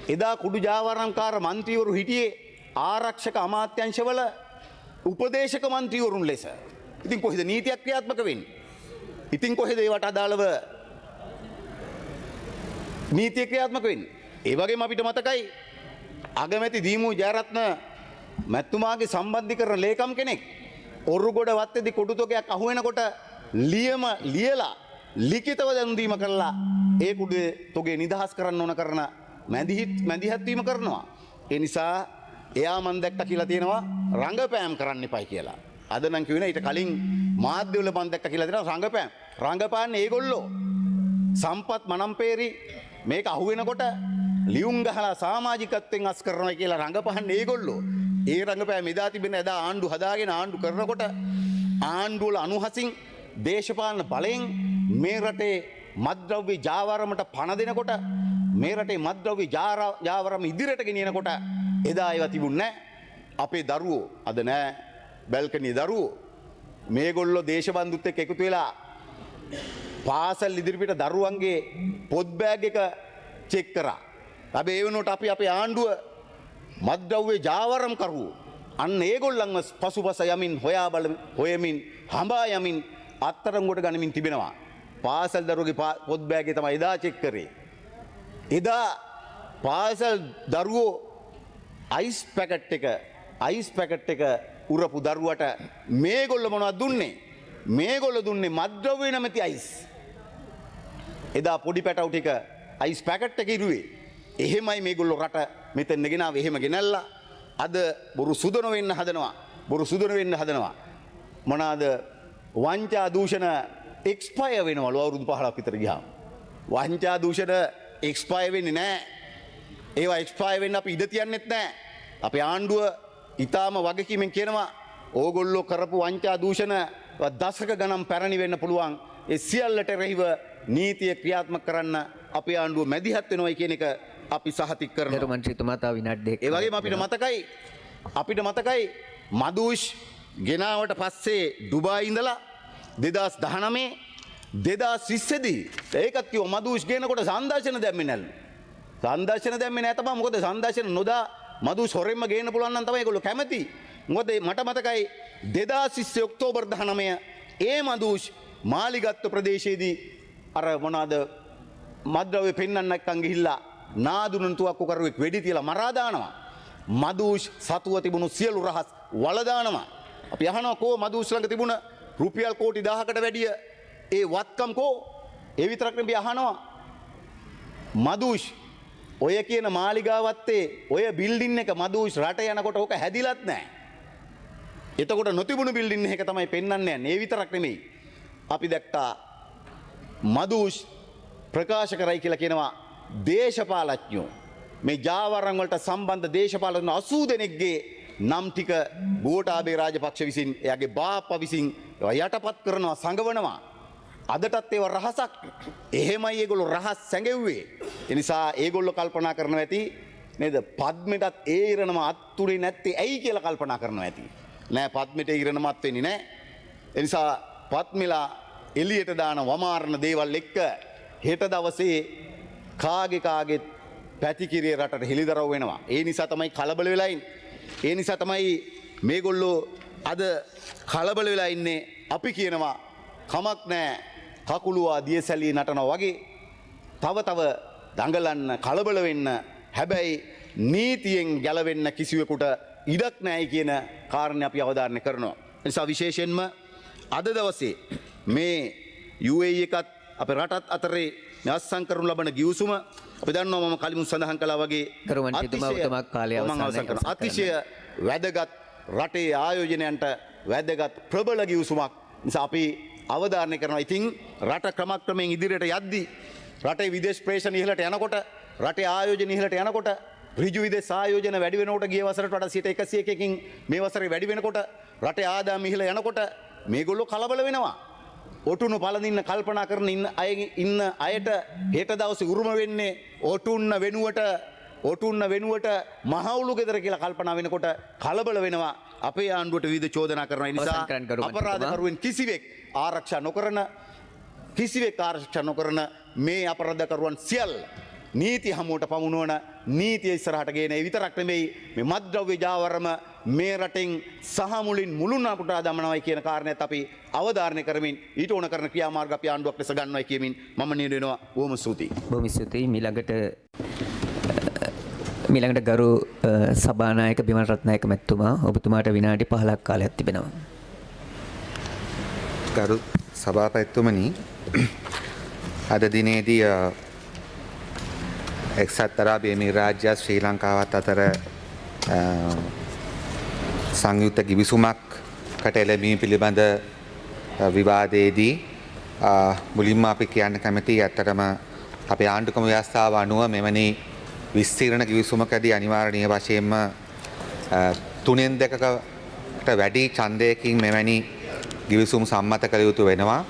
එදා කුඩු ජාවරම්කාර මන්ත්‍රීවරු හිටියේ ආරක්ෂක අමාත්‍යංශවල උපදේශක මන්ත්‍රීවරුන් ලෙස. ඉතින් කොහෙද නීතියක් ක්‍රියාත්මක වෙන්නේ? ඉතින් කොහෙද ඒවට අදාළව නීතිය ක්‍රියාත්මක වෙන්නේ? ඒ වගේම අපිට මතකයි අගමැති දීමු ජයරත්න මැතිතුමාගේ සම්බන්ධීකරණ ලේකම් කෙනෙක් ඔරුගොඩ වත්තේදී කොටු තොගයක් අහු වෙනකොට ලියලා ලිඛිතව දැනුම් දීම කළා ඒ කුඩු තොගේ නිදහස් කරන්න ඕන කරන මැදිහත් වීම කරනවා. ඒ නිසා එයා මන් දැක්ක කියලා තියෙනවා රංගපෑම් කරන්න එපයි කියලා. අද නම් කියුණා ඊට කලින් මාධ්‍යවල මන් දැක්ක කියලා තියෙනවා රංගපාන්නේ ඒගොල්ලෝ සම්පත් මනම්පේරි මේක අහු වෙනකොට ලියුම් ගහලා සමාජිකත්වයෙන් අස් කරනවා කියලා රංගපහන්නේ ඒගොල්ලෝ. ඒ රංගපෑම එදා තිබෙන එදා ආණ්ඩු හදාගෙන ආණ්ඩු කරනකොට ආණ්ඩුවල අනුහසින් දේශපාලන බලයෙන් මේ රටේ මත්ද්‍රව්‍ය ජාවාරමට පණ දෙනකොට මේ රටේ මත්ද්‍රව්‍ය ජාවාරම ඉදිරියට ගෙනියනකොට එදා ඒවා තිබුණේ නැහැ. අපේ දරුවෝ අද නැහැ. බැල්කනි දරුවෝ මේගොල්ලෝ දේශබන්දුත් එක්ක එකතු වෙලා පාසල් ඉදිරිපිට දරුවන්ගේ පොත් බෑග් එක චෙක් කරා. හැබැයි ඒ වෙනුවට අපි අපේ ආණ්ඩුව මත්ද්‍රව්‍ය ජාවාරම් කරුවෝ අන්න ඒගොල්ලන්ව පසුපස යමින් හොයමින් හඹා යමින් අත්තරංගොට ගනිමින් තිබෙනවා. පාසල් දරුවගේ පොත් බෑග් එක තමයි එදා චෙක් කරේ. එදා පාසල් දරුවෝ අයිස් පැකට් එක උරපු දරුවට මේගොල්ලෝ මොනවද දුන්නේ? මේගොල්ලෝ දුන්නේ මත්ද්‍රව්‍ය නැමැති අයිස්. එදා පොඩි පැටවු ටික අයිස් පැකට් එක ඉරුවේ. එහෙමයි මේගොල්ලෝ රට මෙතන ගෙනාව එහෙම ගෙනල්ලා අද බොරු සුදන වෙන්න හදනවා. මොනවාද වංචා දූෂණ එක්ස්පයර් වෙනවලු අවුරුදු 15ක් විතර ගියාම. වංචා දූෂණ එක්ස්පයර් වෙන්නේ නැහැ. ඒවා එක්ස්පයර් වෙන්න අපි ඉඩ තියන්නෙත් නැහැ. අපේ ආණ්ඩුව ඊටාම වගකීමෙන් කියනවා ඕගොල්ලෝ කරපු වංචා දූෂණ දශක ගණන් පැරණි වෙන්න පුළුවන්. ඒ සියල්ලට රැහිව නීතිය ක්‍රියාත්මක කරන්න අපේ ආණ්ඩුව මැදිහත් වෙනවයි කියන එක අපි සහතික කරනවා. ගරු මන්ත්‍රීතුමා තව විනාඩි දෙකක්. ඒ වගේම අපිට මතකයි මදුෂ් ගෙනාවට පස්සේ ඩුබායි ඉඳලා 2019 2020 දී ඒකත් කිව්ව මදුෂ් ගේනකොට සංදර්ශන දැම්මේ නැල්ලු. සංදර්ශන දැම්මේ නැහැ තමයි. මොකද සංදර්ශන නොදා මදුෂ් හොරෙන්ම ගේන්න පුළුවන් නම් තමයි ඒගොල්ලෝ කැමති. මොකද මට මතකයි 2020 ඔක්තෝබර් 19 ඒ මදුෂ් මාලිගත්ත ප්‍රදේශයේදී අර මොනවාද මද්ද්‍රව්‍ය පෙන්වන්න නැක්කන් ගිහිල්ලා නාදුනන් තුවක්කු කරුවෙක් වෙඩි තියලා මරා දානවා. මදුෂ් සතුව තිබුණු සියලු රහස් වල දානවා. අපි අහනවා කෝ මදුෂ් ළඟ තිබුණ රුපියල් කෝටි 1000කට වැඩිය ඒ වත්කම් කෝ? ඒ විතරක් නෙවෙයි අහනවා මදුෂ් ඔය කියන මාලිගාවත්තේ ඔය බිල්ඩින් එක මදුෂ් රට යනකොට ඕක හැදිලත් නැහැ. එතකොට නොතිබුණු බිල්ඩින් එක තමයි පෙන්වන්නේ යන්නේ. ඒ විතරක් නෙමෙයි. අපි දැක්කා මදුෂ් ප්‍රකාශ කරයි කියලා කියනවා දේශපාලඥයෝ මේ ජාවාරම් වලට සම්බන්ධ දේශපාලන 80 දෙනෙක්ගේ නම් ටික ගෝඨාභය රාජපක්ෂ විසින් එයාගේ බාප්පා විසින් යටපත් කරනවා සංගවනවා. අදටත් ඒව රහසක්. එහෙමයි ඒගොල්ලෝ රහස් සැඟෙව්වේ. ඒ නිසා ඒගොල්ලෝ කල්පනා කරනවා ඇති නේද පද්මෙටත් ඒ ඉරණම අත්තුනේ නැත්තේ ඇයි කියලා කල්පනා කරනවා ඇති. නෑ පද්මෙට ඉරණම අත් වෙන්නේ නෑ. ඒ නිසා පද්මෙලා එළියට දාන වමාරණ දේවල් එක්ක හෙට දවසේ කාගේ පැතිකිරිය රටට හෙළිදරව් වෙනවා. ඒ නිසා තමයි කලබල වෙලා ඉන්නේ. ඒ නිසා තමයි මේගොල්ලෝ අද කලබල වෙලා ඉන්නේ. අපි කියනවා කමක් නැහැ කකුලුවා දියසැලී නටනවා වගේ තව දඟලන්න කලබල වෙන්න. හැබැයි නීතියෙන් ගැලවෙන්න කිසිවෙකුට ඉඩක් නැහැ කියන කාරණේ අපි අවධාරණය කරනවා. ඒ නිසා විශේෂයෙන්ම අද දවසේ මේ UAE එකත් අපේ රටත් අතරේ අත්සන් කරනු ලබන ගිවිසුම අපි දන්නවා මම කලින් සඳහන් කළා වගේ අතිශය වැදගත් රටේ ආයෝජනයන්ට වැදගත් ප්‍රබල ගිවිසුමක්. නිසා අපි අවධාරණය කරනවා. ඉතින් රට ක්‍රමක්‍රමයෙන් ඉදිරියට යද්දී රටේ විදේශ ප්‍රේෂණ ඉහළට යනකොට රටේ ආයෝජන ඉහළට යනකොට ඍජු විදේශ ආයෝජන වැඩි වෙනකොට ගිය වසරට වඩා 101කින් මේ වසරේ වැඩි වෙනකොට රටේ ආදායම ඉහළ යනකොට මේගොල්ලෝ කලබල වෙනවා. ඔටුනු පළඳින්න කල්පනා කරන ඉන්න අයට හෙට දවසේ උරුම වෙන්නේ ඔටුන්න වෙනුවට මහවුලු ගෙදර කියලා කල්පනා වෙනකොට කලබල වෙනවා. අපේ ආණ්ඩුවට විවිධ චෝදනා කරන නිසා අපරාධකරුවෙන් කිසිවෙක් ආරක්ෂා නොකරන මේ අපරාධකරුවන් සියල්ල නීති හමුවට පමුණුවන නීතිය ඉස්සරහට ගේන ඒ විතරක් නෙමෙයි මේ මත්ද්‍රව්‍ය ජාවාරම මේ රටෙන් සහ මුලින් මුළුන් අපුටා දමනවයි කියන කාරණේත් අපි අවධාරණය කරමින් ඊට ඕන කරන ක්‍රියාමාර්ග අපි ආණ්ඩුවක් ලෙස ගන්නවයි කියමින් මම නියුඩ වෙනවා. බොහොම ස්තුතියි. බොහොම ස්තුතියි. ඊළඟට ගරු සභානායක බිමල් රත්නායක මැතිතුමා ඔබතුමාට විනාඩි 15ක් කාලයක් තිබෙනවා. ගරු සභාපතිතුමනි, අද දිනේදී එක්සත් අරාබි එමිරාජ්‍යය ශ්‍රී ලංකාවත් අතර සංයුක්ත ගිවිසුමක්කට එළඹීම පිළිබඳ විවාදයේදී මුලින්ම අපි කියන්න කැමතියි ඇත්තටම අපේ ආණ්ඩුක්‍රම ව්‍යවස්ථාව අනුව මෙවැනි විස්තීර්ණ ගිවිසුමකදී අනිවාර්යනීය වශයෙන්ම 3/2කට වැඩි ඡන්දයකින් මෙවැනි ගිවිසුම් සම්මත කළ යුතු වෙනවා.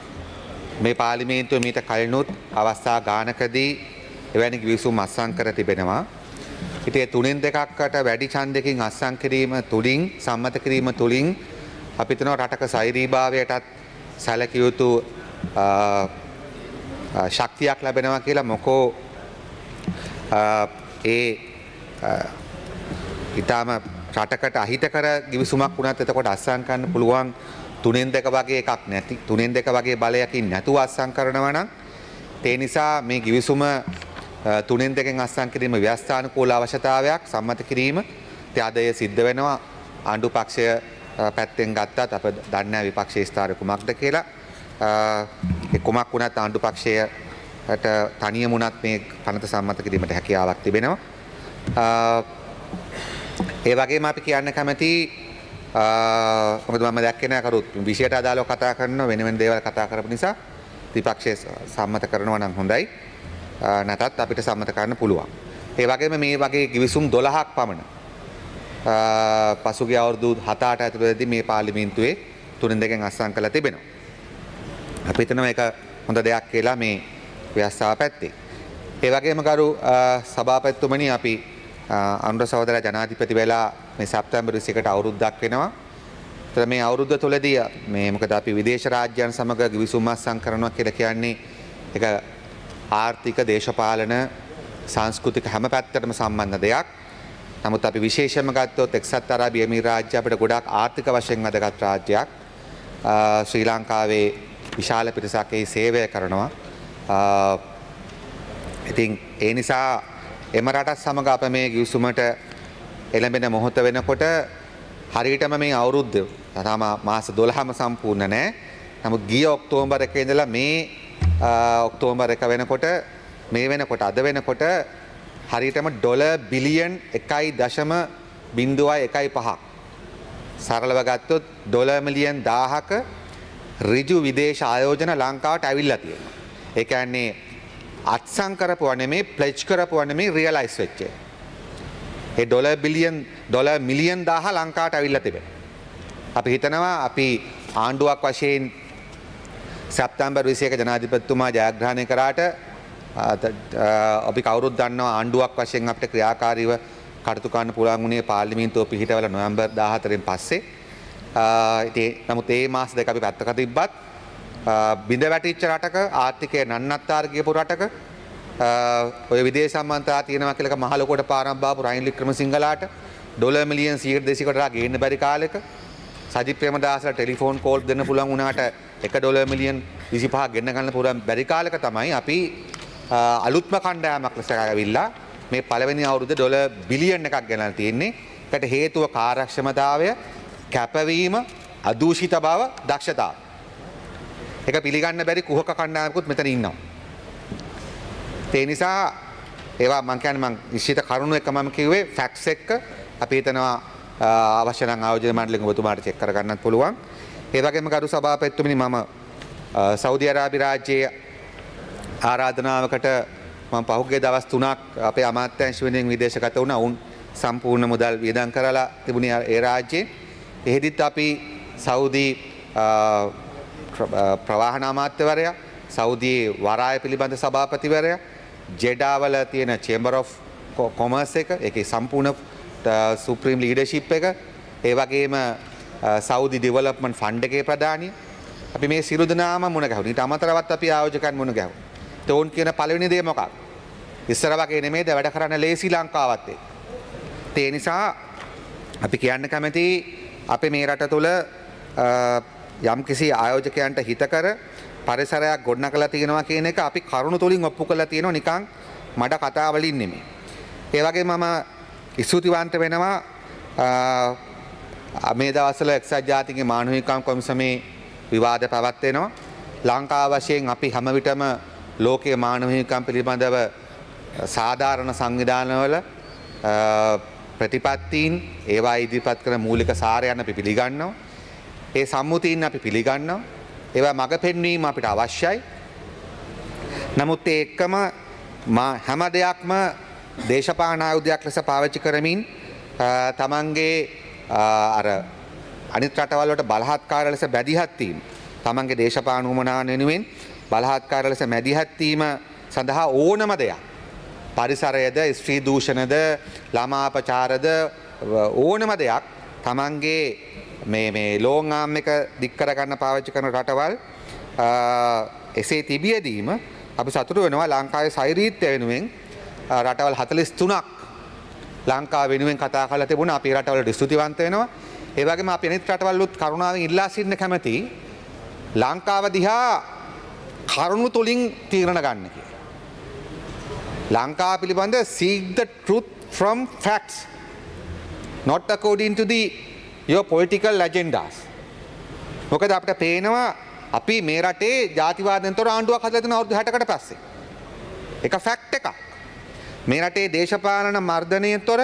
මේ පාර්ලිමේන්තුව මීට කලිනුත් අවස්ථා ගානකදී එවැනි ගිවිසුම් අත්සන් කර තිබෙනවා. ඉතින් 3/2කට වැඩි ඡන්දයකින් අත්සන් කිරීම තුලින් සම්මත කිරීම තුලින් අපි හිතනවා රටක සෛරීභාවයටත් සැලකිය යුතු ශක්තියක් ලැබෙනවා කියලා. මොකෝ ඊටම රටකට අහිතකර ගිවිසුමක් වුණත් එතකොට අත්සන් කරන්න පුළුවන් 3/2 වගේ එකක් නැති 3/2 වගේ බලයකින් නැතුව අත්සන් කරනවා නම් ඒ නිසා මේ ගිවිසුම 3/2 අත්සන් කිරීම ව්‍යවස්ථානුකූල අවශ්‍යතාවයක් සම්මත කිරීම ත්‍යාදය සිද්ධ වෙනවා. ආණ්ඩු පක්ෂය පැත්තෙන් ගත්තත් අප දන්නේ නැහැ විපක්ෂයේ ස්ථාවර කුමක්ද කියලා. ඒ කුමක් වුණත් ආණ්ඩු පක්ෂයට තනියම වුණත් මේ පනත සම්මත කිරීමට හැකියාවක් තිබෙනවා. ඒ වගේම අපි කියන්න කැමති මොකද මම දැක්කේ නැහැ කරුත් විෂයට අදාළව කතා කරන වෙන දේවල් කතා කරපු නිසා විපක්ෂයේ සම්මත කරනවා නම් හොඳයි. නැතත් අපිට සම්මත කරන්න පුළුවන්. ඒ වගේම මේ වගේ ගිවිසුම් 12ක් පමණ පසුගිය අවුරුදු 7-8 ඇතුළතදී මේ පාර්ලිමේන්තුවේ 3/2 අත්සන් කළා තිබෙනවා. අපි හිතනවා ඒක හොඳ දෙයක් කියලා මේ ව්‍යවස්ථාව පැත්තේ. ඒ වගේම ගරු සභාපතිතුමනි අපි අනුර සහෝදරයා ජනාධිපති වෙලා මේ සැප්තැම්බර් 21ට අවුරුද්දක් වෙනවා. ඒතර මේ අවුරුද්ද තුලදී මේ මොකද අපි විදේශ රාජ්‍යයන් සමග ගිවිසුම් අත්සන් කරනවා කියලා කියන්නේ ඒක ආර්ථික දේශපාලන සංස්කෘතික හැම පැත්තටම සම්බන්ධ දෙයක්. නමුත් අපි විශේෂයෙන්ම ගත්තොත් එක්සත් අරාබි එමිරාජ්‍ය අපිට ගොඩාක් ආර්ථික වශයෙන් වැදගත් රාජ්‍යයක්. ශ්‍රී ලංකාවේ විශාල පිරිසක් ඒ සේවය කරනවා. ඉතින් ඒ නිසා එම රටත් සමග අප මේ ගිවිසුමට එළඹෙන මොහොත වෙනකොට හරියටම මේ අවුරුද්ද තාම මාස 12ම සම්පූර්ණ නැහැ. නමුත් ගිය ඔක්තෝබර් 1 ඉඳලා මේ ඔක්තෝබර් 1 වෙනකොට මේ වෙනකොට අද වෙනකොට හරියටම ඩොලර් බිලියන් 1.05ක් සරලව ගත්තොත් ඩොලර් මිලියන් 1000ක ඍජු විදේශ ආයෝජන ලංකාවට ඇවිල්ලා තියෙනවා. ඒ කියන්නේ අත්සන් කරපුවා නෙමෙයි ප්ලෙජ් කරපුවා නෙමෙයි රියලයිස් වෙච්ච. ඒ ඩොලර් මිලියන් 1000 ලංකාවට ඇවිල්ලා තිබෙනවා. අපි හිතනවා අපි ආණ්ඩුවක් වශයෙන් සැප්තැම්බර් 21 ජනාධිපතිතුමා ජයග්‍රහණය කරාට අපි කවුරුත් දන්නවා ආණ්ඩුවක් වශයෙන් අපිට ක්‍රියාකාරීව කටයුතු කරන්න පුළුවන් වුණේ පාර්ලිමේන්තුව පිහිටවල නොවැම්බර් 14 පස්සේ. නමුත් ඒ මාස දෙක අපි පැත්තක තිබ්බත් බිඳ වැටිච්ච රටක ආර්ථිකය නන්නත්තර ගියපු රටක ඔය විදේශ සම්බන්ධතා තියෙනවා කියලා මහ ලොකුවට පාරක් බාපු රනිල් වික්‍රමසිංහලාට ඩොලර් මිලියන් 100 200කට ගේන්න බැරි කාලෙක සජිත් ප්‍රේමදාසලා ටෙලිෆෝන් කෝල් දෙන්න පුළුවන් වුණාට $1 මිලියන් 25ක් ගෙන්න ගන්න පුළුවන් බැරි කාලෙක තමයි අපි අලුත්ම කණ්ඩායමක් ලෙස ආවිල්ලා මේ පළවෙනි අවුරුද්දේ ඩොලර් බිලියන් එකක් ගෙනල්ලා තියෙන්නේ. ඒකට හේතුව කාර්යක්ෂමතාවය, කැපවීම, අදූෂිත බව, දක්ෂතාව. ඒක පිළිගන්න බැරි කුහක කණ්ඩායමකුත් මෙතන ඉන්නවා. ඒ නිසා ඒවා මම කියන්නේ නිශ්චිත කරුණු එක මම කිව්වේ ෆැක්ට්ස් එක්ක අපි හිතනවා අවශ්‍ය නම් ආයෝජන මණ්ඩලයෙන් ඔබතුමාට චෙක් කරගන්නත් පුළුවන්. ඒ වගේම ගරු සභාපතිතුමනි මම සෞදි අරාබි රාජ්‍යයේ ආරාධනාවකට මම පහුගිය දවස් 3ක් අපේ අමාත්‍යාංශ වෙනුවෙන් විදේශගත වුණා. උන් සම්පූර්ණ මුදල් වියදම් කරලා තිබුණේ ඒ රාජ්‍යයේ. එහෙදිත් අපි සෞදි ප්‍රවාහන අමාත්‍යවරයා, සෞදියේ වරාය පිළිබඳ සභාපතිවරයා, ජෙඩාවල තියෙන චේම්බර් ඔෆ් කොමර්ස් එක, ඒකේ සම්පූර්ණ සුප්‍රීම් ලීඩර්ෂිප් එක, ඒ වගේම සෞදි ඩෙවලොප්මන්ට් ෆන්ඩ් එකේ ප්‍රධානිය අපි මේ සියලු දෙනාම මුණ ගැහුවා. ඊට අමතරවත් අපි ආයෝජකයන් මුණ ගැහුවා. තෝන් කියන පළවෙනි දේ මොකක්ද? ඉස්සර වගේ නෙමෙයිද වැඩ කරන්න ලේසි ලංකාවත් එක්ක. ඒ නිසා අපි කියන්න කැමති අපේ මේ රට තුළ යම් කිසි ආයෝජකයන්ට හිතකර පරිසරයක් ගොඩනගලා තියෙනවා කියන එක අපි කරුණු තුලින් ඔප්පු කරලා තියෙනවා නිකන් මඩ කතා වලින් නෙමෙයි. ඒ වගේම මම ස්තුතිවන්ත වෙනවා මේ දවස්වල එක්සත් ජාතීන්ගේ මානව හිමිකම් කොමිසමේ විවාද පැවැත්වෙනවා. ලංකාව වශයෙන් අපි හැම විටම ලෝකයේ මානව හිමිකම් පිළිබඳව සාධාරණ සංවිධානවල ප්‍රතිපත්තීන් ඒවා ඉදිරිපත් කරන මූලික සාරයන් අපි පිළිගන්නවා. ඒ සම්මුතීන් අපි පිළිගන්නවා. ඒවා මඟ පෙන්වීම අපිට අවශ්‍යයි. නමුත් ඒ එක්කම හැම දෙයක්ම දේශපාලන ආයුධයක් ලෙස පාවිච්චි කරමින් තමන්ගේ අර අනිත් රටවල් වලට බලහත්කාර ලෙස බැදිහත් වීම, තමන්ගේ දේශපාලන උවමනාවන් වෙනුවෙන් බලහත්කාර ලෙස මැදිහත් වීම සඳහා ඕනම දෙයක්, පරිසරයද, ස්ත්‍රී දූෂණද, ළමා අපචාරද, ඕනම දෙයක් තමන්ගේ මේ ලෝන් ආම් එක දික් කරගන්න පාවිච්චි කරන රටවල් එසේ තිබියදීම අපි සතුටු වෙනවා ලංකාවේ සෛරීත්‍ය වෙනුවෙන් රටවල් 43ක් ලංකාව වෙනුවෙන් කතා කරලා තිබුණා. අපි රටවලට ස්තුතිවන්ත වෙනවා. ඒ වගේම අපි අනිත් රටවල්ලුත් කරුණාවෙන් ඉල්ලා සිටින්න කැමති ලංකාව දිහා කරුණු තුලින් තීරණ ගන්න කියලා. ලංකාව පිළිබඳ seek the truth from facts, not according to your political agendas. මොකද අපිට පේනවා අපි මේ රටේ ජාතිවාදයෙන් තොර ආණ්ඩුවක් හදලා තියෙන අවුරුදු 60කට පස්සේ. ඒක ෆැක්ට් එකක්. මේ රටේ දේශපාලන මර්ධනයෙන් තොර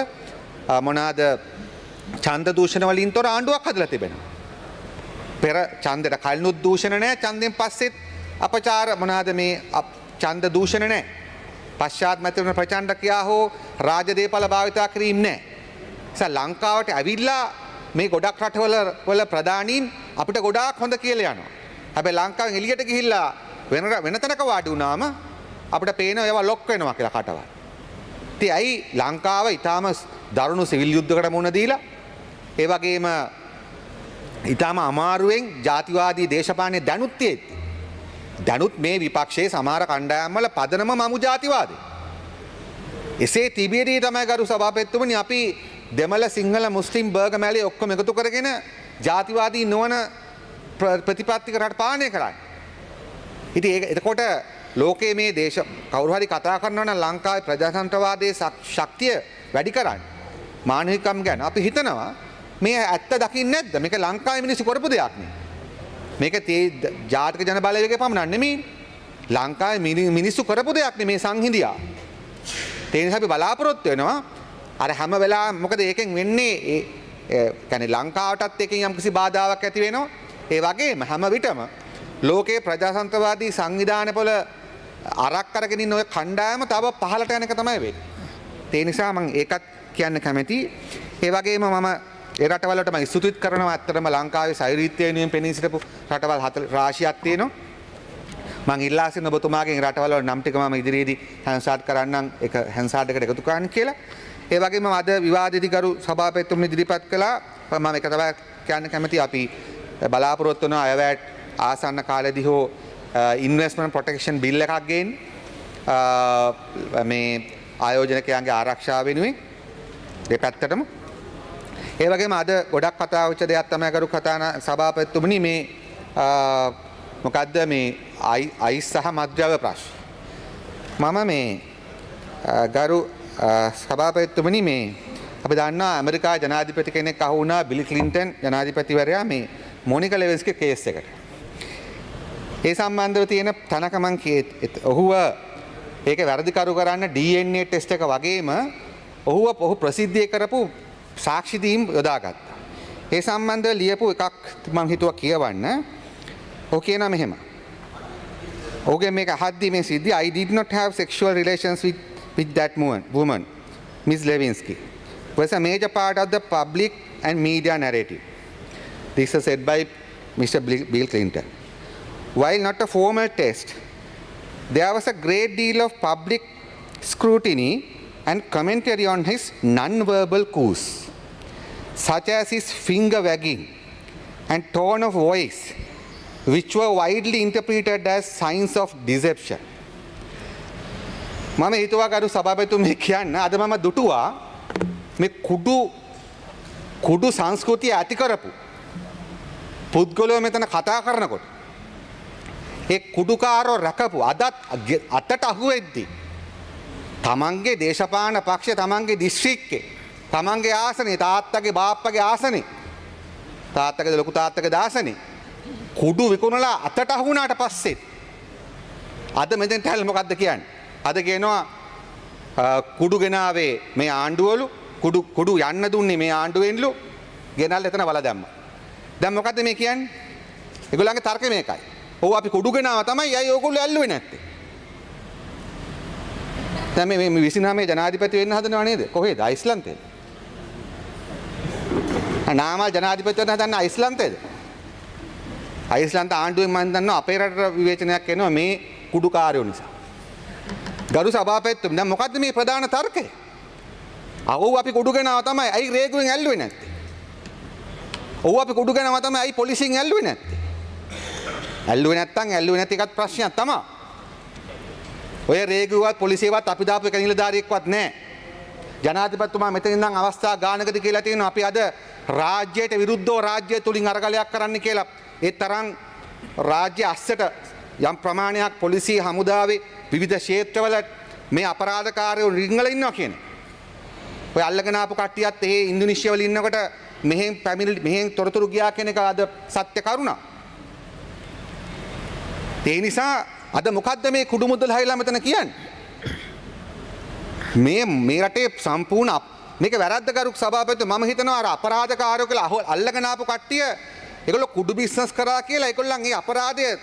මොනවාද ඡන්ද දූෂණ වලින් තොර ආණ්ඩුවක් හදලා තිබෙනවා. පෙර ඡන්දයට කලිනුත් දූෂණ නැහැ, ඡන්දෙන් පස්සෙත් අපචාර මොනවාද මේ ඡන්ද දූෂණ නැහැ. පශ්චාත් මැතිවරණ ප්‍රචණ්ඩ ක්‍රියා හෝ රාජදේපල භාවිතා කිරීම නැහැ. නිසා ලංකාවට ඇවිල්ලා මේ ගොඩක් රටවල ප්‍රධානීන් අපිට ගොඩාක් හොඳ කියලා යනවා. හැබැයි ලංකාවෙන් එළියට ගිහිල්ලා වෙන තැනක වාඩි වුණාම අපිට පේන ඒවා ලොක් වෙනවා කියලා කටවල්. ඉතින් ඇයි ලංකාව ඊටාම දරුණු සිවිල් යුද්ධයකට මුහුණ දීලා ඒ වගේම ඊටාම අමාරුවෙන් ජාතිවාදී දේශපාලනේ දැනුත් තියෙද්දි දැනුත් මේ විපක්ෂයේ සමහර කණ්ඩායම් වල පදනම මමු ජාතිවාදී. එසේ තිබියදී තමයි ගරු සභාපතිතුමනි අපි දෙමළ සිංහල මුස්ලිම් බර්ගමැලි ඔක්කොම එකතු කරගෙන ජාතිවාදී නොවන ප්‍රතිපත්තික රට පාලනය කරන්නේ. ඉතින් ඒක එතකොට ලෝකයේ මේ දේශ කවුරු හරි කතා කරනවා නම් ලංකාවේ ප්‍රජාතන්ත්‍රවාදයේ ශක්තිය වැඩි කරන්න මානවිකම් ගැන අපි හිතනවා මේ ඇත්ත දකින්නේ නැද්ද? මේක ලංකාවේ මිනිස්සු කරපු දෙයක් නේ. මේක ජාතික ජන බලවේගයේ පමණක් නෙමෙයි. ලංකාවේ මිනිස්සු කරපු දෙයක් නේ මේ සංහිඳියා. ඒ නිසා අපි බලාපොරොත්තු වෙනවා අර හැම වෙලාවෙම මොකද ඒකෙන් වෙන්නේ කියන්නේ ලංකාවටත් එකකින් යම්කිසි බාධාවක් ඇති වෙනවා. ඒ වගේම හැම විටම ලෝකයේ ප්‍රජාතන්ත්‍රවාදී සංවිධාන වල අරක් අරගෙන ඉන්න ඔය කණ්ඩායම තව පහළට යන එක තමයි වෙන්නේ. ඒ නිසා මම ඒකත් කියන්න කැමතියි. ඒ වගේම මම ඒ රටවලට මම ස්තුතිත් කරනවා. ඇත්තටම ලංකාවේ සෛරීත්‍ය වෙනුවෙන් පෙනී සිටපු රටවල් රාශියක් තියෙනවා. මම ඉල්ලා සිටින ඔබතුමාගෙන් රටවල නම් ටික මම ඉදිරියේදී හැන්සාඩ් කරන්නම් ඒක හැන්සාඩ් එකට එකතු කරන්න කියලා. ඒ වගේම අද විවාදෙදි ගරු සභාපතිතුමනි ඉදිරිපත් කළා. මම ඒක තමයි කියන්න කැමතියි. අපි බලාපොරොත්තු වෙන අයවැයට ආසන්න කාලෙදී හෝ ඉන්වෙස්ට්මන්ට් ප්‍රොටෙක්ෂන් බිල් එකක් ගේන්න මේ ආයෝජනකයන්ගේ ආරක්ෂාව වෙනුවෙන් දෙපැත්තටම. ඒ වගේම අද ගොඩක් කතා වෙච්ච දෙයක් තමයි ගරු සභාපතිතුමනි මේ මොකද්ද මේ අයිස් සහ මත්ද්‍රව්‍ය ප්‍රශ්න. මම මේ ගරු සභාපතිතුමනි මේ අපි දන්නවා ඇමරිකා ජනාධිපති කෙනෙක් අහු වුණා බිල් ක්ලින්ටන් ජනාධිපතිවරයා මේ මොනිකා ලෙවින්ස්කි කේස් එකට. ඒ සම්බන්ධව තියෙන තනක මං ඔහුව ඒක වැරදිකරු කරන්න DNA ටෙස්ට් එක වගේම ඔහු ප්‍රසිද්ධිය කරපු සාක්ෂි දීම් යොදාගත්තා. ඒ සම්බන්ධව ලියපු එකක් මං හිතුවා කියවන්න. ඔහු කියනවා මෙහෙම. ඔහුගේ මේක අහද්දී මේ සිද්ධිය I did not have sexual relations with that woman Ms. Lewinsky was a major part of the public and media narrative. This is said by Mr. Bill Clinton. While not a formal test, there was a great deal of public scrutiny and commentary on his non-verbal cues, such as his finger wagging and tone of voice, which were widely interpreted as signs of deception. මම හිතුවා ගරු සභාපතිතුමනි කියන්න අද මම දුටුවා මේ කුඩු සංස්කෘතිය ඇති කරපු පුද්ගලයෝ මෙතන කතා කරනකොට ඒ කුඩුකාරෝ රැකපු අතට අහුවෙද්දී තමන්ගේ දේශපාලන පක්ෂය තමන්ගේ දිස්ත්‍රික්කේ තමන්ගේ ආසනේ තාත්තගේ බාප්පගේ ආසනේ තාත්තගේ ලොකු තාත්තගේ දාසනේ කුඩු විකුණලා අතට අහුණාට පස්සේ අද මෙතෙන්ට හැල් මොකද්ද කියන්නේ? අද කියනවා කුඩු ගෙනාවේ මේ ආණ්ඩුවලු කුඩු යන්න දුන්නේ මේ ආණ්ඩුවෙන්ලු ගෙනල්ලා එතන වල දැම්මා. දැන් මොකද්ද මේ කියන්නේ? ඒගොල්ලන්ගේ තර්කය මේකයි. ඔව් අපි කුඩු ගෙනාව තමයි අය ඕගොල්ලෝ ඇල්ලුවේ නැත්තේ. දැන් මේ 29 ජනාධිපති වෙන්න හදනව නේද? කොහෙද? අයිස්ලන්තේද? නාමල් ජනාධිපති වෙන්න හදන අයිස්ලන්තේද? අයිස්ලන්ත ආණ්ඩුවෙන් මම දන්නවා අපේ රටට විවේචනයක් එනවා මේ කුඩුකාරයෝ නිසා. ගරු සභාපතිතුමනි දැන් මොකද්ද මේ ප්‍රධාන තර්කය? ඔව් අපි කුඩු ගෙනාව තමයි අයි රේගුවෙන් ඇල්ලුවේ නැත්තේ. ඔව් අපි කුඩු ගෙනාව තමයි අයි පොලිසියෙන් ඇල්ලුවේ නැත්තේ. ඇල්ලුවේ නැති එකත් ප්‍රශ්නයක් තමයි. ඔය රේගුවත් පොලිසියවත් අපි දාපු එක නිලධාරියෙක්වත් නැහැ. ජනාධිපතිතුමා මෙතන ඉඳන් අවස්ථා ගානකදී කියලා තියෙනවා අපි අද රාජ්‍යයට විරුද්ධව රාජ්‍ය තුලින් අරගලයක් කරන්න කියලා. ඒ තරම් රාජ්‍ය අස්සට යම් ප්‍රමාණයක් පොලිසිය හමුදාවේ විවිධ ක්ෂේත්‍රවල මේ අපරාධකාරයෝ රිංගලා ඉන්නවා කියන්නේ. ඔය අල්ලගෙන ආපු කට්ටියත් ඒ ඉන්දුනීසියාවල ඉන්නකොට මෙහෙන් තොරතුරු ගියා කියන එක අද සත්‍ය කරුණා. ඒ නිසා අද මොකද්ද මේ කුඩු මුදල් හැයිලා මෙතන කියන්නේ? මේ රටේ සම්පූර්ණ මේක වැරද්දකරු සභාපති මම හිතනවා අර අපරාධකාරයෝ කියලා අල්ලගෙන ආපු කට්ටිය ඒගොල්ලෝ කුඩු බිස්නස් කරා කියලා ඒගොල්ලන් ඒ අපරාධය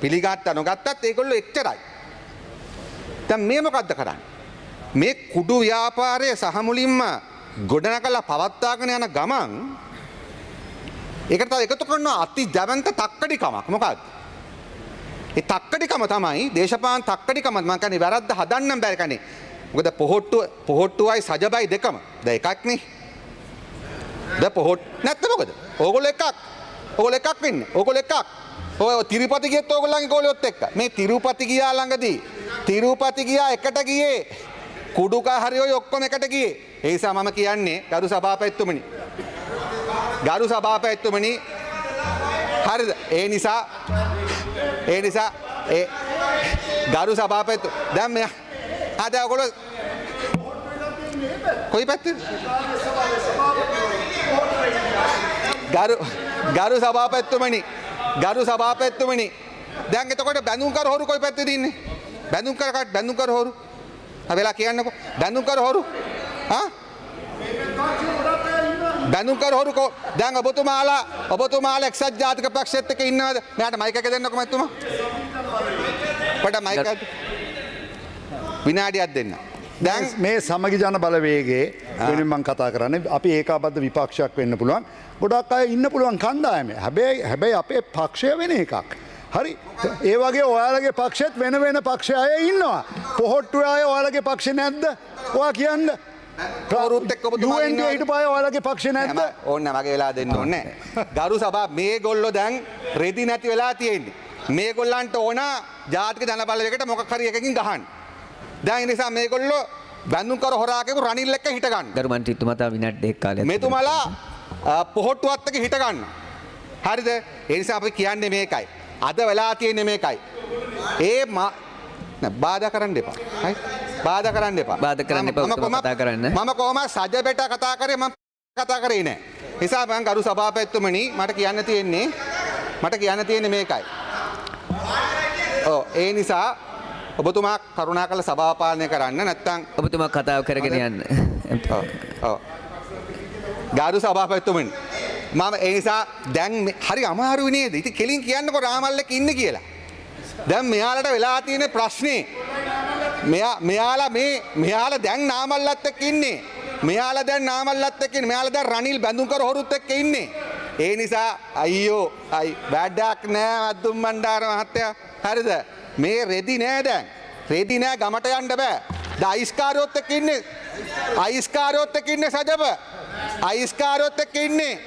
පිළිගත්තා නොගත්තත් ඒගොල්ලෝ එච්චරයි. දැන් මේ මොකද්ද කරන්නේ? මේ කුඩු ව්‍යාපාරය සහ මුලින්ම ගොඩනගලා පවත්වාගෙන යන ගමන් ඒකට තව එකතු කරනවා අති ජවන්ත තක්කඩිකමක්. මොකක්ද? ඒ තක්කඩිකම තමයි දේශපාලන තක්කඩිකම මම කියන්නේ වැරද්ද හදන්නම් බෑ කනේ. මොකද පොහොට්ටුවයි සජබයි දෙකම. දැන් එකක් නේ. දැන් පොහොට් නැත්නම් මොකද? ඕගොල්ලෝ එකක්. ඕගොල්ලෝ එකක් වෙන්නේ. ඕගොල්ලෝ එකක්. ඔය තිරුපති ගියත් ඕගොල්ලන්ගේ ගෝලියොත් එක්ක. මේ තිරුපති ගියා ළඟදී. තිරුපති ගියා එකට ගියේ. කුඩුකා හරි ඔය ඔක්කොම එකට ගියේ. ඒ නිසා මම කියන්නේ ගරු සභාපතිතුමනි. ගරු සභාපතිතුමනි හරිද? ඒ නිසා ඒ ගරු සභාපතිතු දැන් මෙයා ආද ඔයගොල්ලෝ කොයි පැත්තේ? ගරු සභාපතිතුමනි දැන් එතකොට බැඳුම් කර හොරු කොයි පැත්තේද ඉන්නේ? බැඳුම් කර හොරු. වෙලා කියන්නකෝ. බැඳුම් කර හොරු. හා? බැඳුම් කර හොරු දැන් ඔබතුමාලා එක්සත් ජාතික පක්ෂයත් එක්ක ඉන්නවද? මෙයාට මයික් එක දෙන්නකෝ මැතිතුමා. මයික් එක විනාඩියක් දෙන්න. දැන් මේ සමගි ජන බලවේගේ වෙනින් මම කතා කරන්නේ අපි ඒකාබද්ධ විපක්ෂයක් වෙන්න පුළුවන්. ගොඩක් අය ඉන්න පුළුවන් කණ්ඩායම. හැබැයි අපේ පක්ෂය වෙන එකක්. හරි. ඒ වගේ ඔයාලගේ පක්ෂෙත් වෙන පක්ෂ අය ඉන්නවා. පොහොට්ටු අය ඔයාලගේ පක්ෂ නැද්ද? ඔයා කියන්න. කවුරුත් එක්ක ඔබතුමා ඉන්නවා. ඊට පස්සේ ඔයාලගේ පක්ෂ නැද්ද? ඕන්න වගේ වෙලා දෙන්න ඕනේ නැහැ. ගරු සභා මේගොල්ලෝ දැන් රෙදි නැති වෙලා තියෙන්නේ. මේගොල්ලන්ට ඕන ජාතික ජනබලවේගයට මොකක් හරි එකකින් ගහන්න. දැන් ඒ නිසා මේගොල්ලෝ බැඳුම් කර හොරාකේකු රනිල් එක්ක හිට ගන්න. ගරු මන්ත්‍රීතුමා තව විනාඩි දෙකක් කාලයක්. මෙතුමලා පොහොට්ටුවත් එක්ක හිට ගන්න. හරිද? ඒ නිසා අපි කියන්නේ මේකයි. අද වෙලා තියෙන්නේ මේකයි. බාධා කරන්න එපා. හරි? බාධා කරන්න එපා. බාධා කරන්න එපා. කතා කරන්න. මම කොහොමද සජබෙට කතා කරේ මම කතා කරේ නෑ. නිසා මම ගරු සභාපතිතුමනි මට කියන්න තියෙන්නේ මේකයි. ඒ නිසා ඔබතුමා කරුණාකර සභාව පාලනය කරන්න නැත්නම් ඔබතුමා කතාව කරගෙන යන්න. ගරු සභාපතිතුමනි මම ඒ නිසා දැන් හරි අමාරුයි නේද? ඉතින් කෙලින් කියන්නකෝ රාමල්ලෙක් ඉන්නේ කියලා. දැන් මෙයාලට වෙලා තියෙන ප්‍රශ්නේ මෙයාලා දැන් නාමල්ලත් එක්ක ඉන්නේ. මෙයාලා දැන් රනිල් බැඳුම් කර හොරුත් එක්ක ඉන්නේ. ඒ නිසා අයියෝ වැඩක් නෑ අද්දුම් මණ්ඩාර මහත්තයා. හරිද? මේ රෙදි නෑ දැන්. රෙදි නෑ ගමට යන්න බෑ. අයිස්කාරයොත් එක්ක ඉන්නේ. සජබ. අයිස්කාරයොත් එක්ක ඉන්නේ.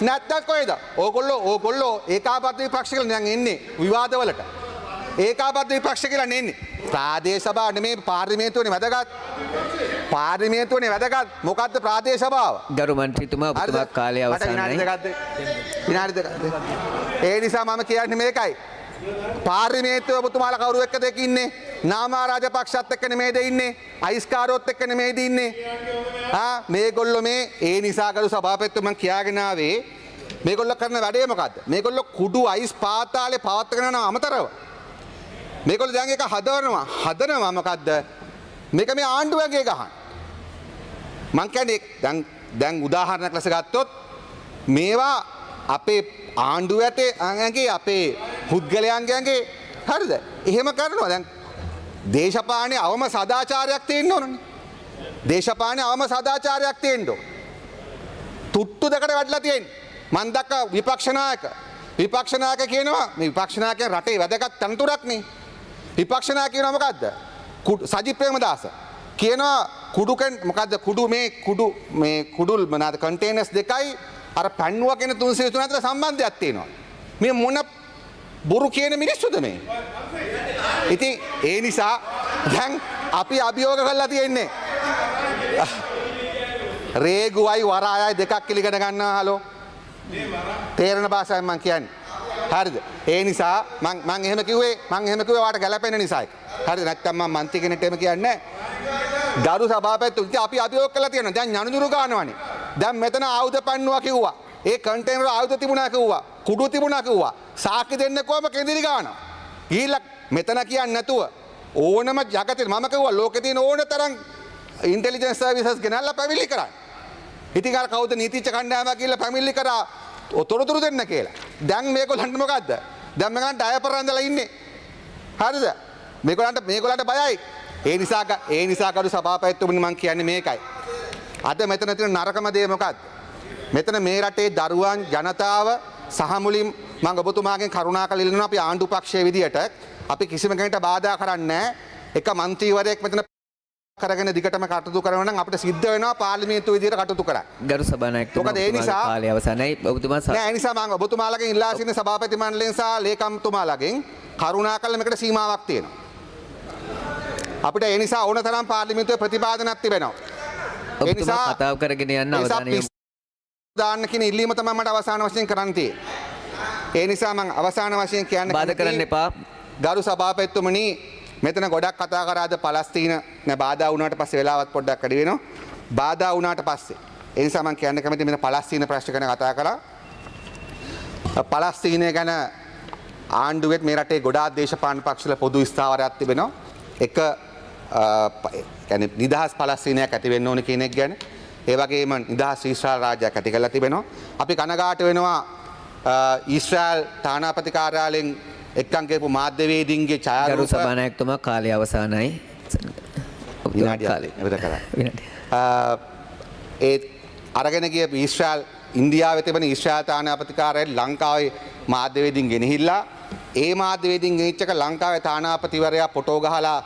නැත්තම් කොහෙද? ඕගොල්ලෝ ඒකාබද්ධ විපක්ෂ කියලා දැන් එන්නේ විවාදවලට. ඒකාබද්ධ විපක්ෂ කියලා නෙන්නේ. ප්‍රාදේශ සභාව නෙමේ පාර්ලිමේන්තුවනේ වැදගත්. මොකද්ද ප්‍රාදේශ සභාව? ගරු මන්ත්‍රීතුමා ඔබතුමා කාලය අවසන්යි. විනාඩි දෙකක්. ඒ නිසා මම කියන්නේ මේකයි. පාර්ලිමේන්තුවේ ඔබතුමාලා කවුරු එක්කද ඉන්නේ? නාමා රාජපක්ෂත් එක්ක නෙමෙයිද ඉන්නේ? අයිස්කාරොත් එක්ක නෙමෙයිද ඉන්නේ? මේගොල්ලෝ ඒ නිසා ගරු සභාපතිතුමා කියාගෙන ආවේ මේගොල්ලෝ කරන වැඩේ මොකද්ද? මේගොල්ලෝ කුඩු අයිස් පාතාලේ පවත්වාගෙන යන අමතරව මේගොල්ලෝ දැන් එක හදනවා මොකද්ද? මේක මේ ආණ්ඩුවගේ ගහන. මං කියන්නේ දැන් උදාහරණයක් ලෙස ගත්තොත් මේවා අපේ ආණ්ඩුව ඇතේ අපේ පුද්ගලයන්ගේ හරිද? එහෙම කරනවා. දැන් දේශපාලනේ අවම සදාචාරයක් තියෙන්න ඕනනේ. තුට්ටු දෙකට වැටලා තියෙන්නේ. මන් දැක්ක විපක්ෂ નાයක කියනවා මේ විපක්ෂ નાයකයන් රටේ වැදගත් තනතුරක් නේ. විපක්ෂ නායක කියනවා මොකද්ද? සජිත් ප්‍රේමදාස කියනවා කුඩුල් මොනවාද කන්ටේනර්ස් දෙකයි අර පැන්නුවා කියන 303 අතර සම්බන්ධයක් තියෙනවා. මේ මොන බොරු කියන මිනිස්සුද මේ? ඉතින් ඒ නිසා දැන් අපි අභියෝග කරලා තියෙන්නේ රේගුවයි වරායයි දෙකක් ඉලිගෙන ගන්නවා හලෝ. තේරෙන භාෂාවෙන් මම කියන්නේ. හරිද? ඒ නිසා මං එහෙම කිව්වේ වාට ගැලපෙන නිසා. හරිද? නැත්තම් මම මන්ත්‍රී කෙනෙක්ට එහෙම කියන්නේ නැහැ. ගරු සභාපතිතුමා අපි අභියෝග කළා තියෙනවා. දැන් යනුදුරු ගන්නවනේ. දැන් මෙතන ආයුධ පන්නුවා කිව්වා. ඒ කන්ටේනර් ආයුධ තිබුණා කිව්වා. කුඩු තිබුණා කිව්වා. සාක්ෂි දෙන්න කොහම කෙඳිරි ගන්නවා. ගිහිල්ලා මෙතන කියන්නේ නැතුව ඕනම ජගතේ මම කිව්වා ලෝකේ තියෙන ඕන තරම් ඉන්ටෙලිජන්ස් සර්විසස් ගෙනල්ලා පැමිණිලි කරන්න. ඉතින් අර කවුද නීතිච්ච කණ්ඩායමක් කියලා පැමිණිලි කරා තොරතුරු දෙන්න කියලා. දැන් මේගොල්ලන්ට මොකද්ද? දැන් මේගොල්ලන්ට ඩයපර් ඇඳලා ඉන්නේ. හරිද? මේගොල්ලන්ට බයයි. ඒ නිසා කරු සභාපතිතුමනි මම කියන්නේ මේකයි. අද මෙතන තියෙන නරකම දේ මොකද්ද? මෙතන මේ රටේ දරුවන් ජනතාව සහ මුලින් මම ඔබතුමාගෙන් කරුණාකර ඉල්ලනවා අපි ආණ්ඩු පක්ෂයේ විදියට අපි කිසිම කෙනෙකුට බාධා කරන්නේ නැහැ. එක മന്ത്രിවරයෙක් මෙතන කරගෙන දිගටම කටයුතු කරනවා නම් අපිට සිද්ධ වෙනවා පාර්ලිමේන්තුව විදියට කටයුතු කරන්න. ගරු සභානායකතුමා මොකද ඒ නිසා කාලය අවසానයි. ඔබතුමා නෑ ඒ නිසා මම ඔබතුමාලගෙන් ඉල්ලා සිටින සභාපති මණ්ඩලයෙන් සහ ලේකම්තුමාලගෙන් කරුණාකරලා මේකට සීමාවක් තියෙනවා. අපිට ඒ නිසා ඕන තරම් පාර්ලිමේන්තුවේ ප්‍රතිපාදනයක් තිබෙනවා. ඒ ඔබතුමා කතාව කරගෙන යන්න අවධානය යොමු දාන්න කියන ඉල්ලීම තමයි මට අවසාන වශයෙන් කරන්න තියෙන්නේ. ඒ නිසා මම අවසාන වශයෙන් කියන්න බාධා කරන්න එපා. ගරු සභාපතිතුමනි මෙතන ගොඩක් කතා කරාද පලස්තීන නෑ බාධා වුණාට පස්සේ වෙලාවත් පොඩ්ඩක් වැඩි වෙනවා. බාධා වුණාට පස්සේ ඒ නිසා මම කියන්න කැමති මෙතන පලස්තීන ප්‍රශ්න ගැන කතා කරා. පලස්තීනය ගැන ආණ්ඩුවෙත් මේ රටේ ගොඩාක් දේශපාලන පක්ෂවල පොදු ස්ථාවරයක් තිබෙනවා. එක يعني නිදහස් පලස්තීනයක් ඇති වෙන්න ඕන කියන එක ගැන. ඒ වගේම නිදහස් ඊශ්‍රායල් රාජ්‍යයක් ඇති කරලා තිබෙනවා. අපි කනගාටු වෙනවා ඊශ්‍රායල් තානාපති කාර්යාලයෙන් එක්කන් කියපු මාධ්‍යවේදීන්ගේ ගරු ඡායාරූප සභානායකතුමා කාලය අවසానයි. විනාඩියක් ඉවර කරා. ඒ අරගෙන ගිය ඊශ්‍රායල් ඉන්දියාවේ තිබෙන ඊශ්‍රායල් තානාපති කාර්යාලය ලංකාවේ මාධ්‍යවේදීන් ගෙනහිල්ලා ඒ මාධ්‍යවේදීන් ගෙනිච්ච එක ලංකාවේ තානාපතිවරයා ෆොටෝ ගහලා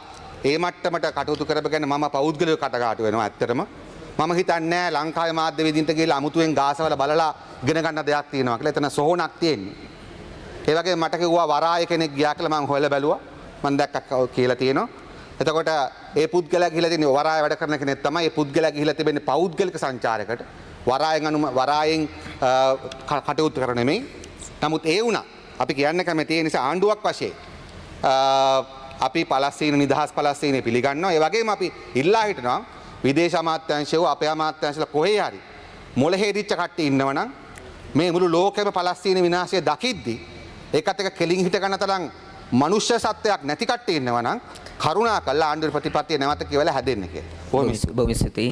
ඒ මට්ටමට කටයුතු කරපගෙන මම පෞද්ගලිකව කටකාටු වෙනවා ඇත්තටම. මම හිතන්නේ ලංකාවේ මාධ්‍යවේදීන්ට ගිහලා අමුතුවෙන් ගාසවල බලලා ඉගෙන ගන්න දෙයක් තියෙනවා කියලා. එතන සෝහනක් තියෙන්නේ. ඒ වගේ මට කිව්වා වරාය කෙනෙක් ගියා කියලා මම හොයලා බැලුවා. මම දැක්කක් කියලා තියෙනවා. එතකොට ඒ පුද්ගලයා ගිහිලා තියෙන්නේ වරාය වැඩ කරන කෙනෙක් තමයි. ඒ පුද්ගලයා ගිහිලා තිබෙන්නේ පෞද්ගලික සංචාරයකට. වරායෙන් කටයුතු කරන නෙමෙයි. නමුත් ඒ වුණා අපි කියන්න කැමති ඒ නිසා ආණ්ඩුවක් වශයෙන් අපි පලස්තීන නිදහස් පලස්තීනය පිළිගන්නවා. ඒ වගේම අපි ඉල්ලා හිටනවා විදේශ අමාත්‍යාංශය හෝ අපේ අමාත්‍යාංශලා කොහේ හරි මොළහේදිච්ච කට්ටිය ඉන්නවනම් මේ මුළු ලෝකෙම පලස්තීන විනාශය දකිද්දි ඒකත් එක කෙලින් හිට ගන්න තරම් මනුෂ්‍ය සත්වයක් නැති කට්ටිය ඉන්නවනම් කරුණාකරලා ආණ්ඩුවේ ප්‍රතිපත්තිය නැවත කියවලා හැදෙන්න කියලා. බොහොම ස්තුතියි.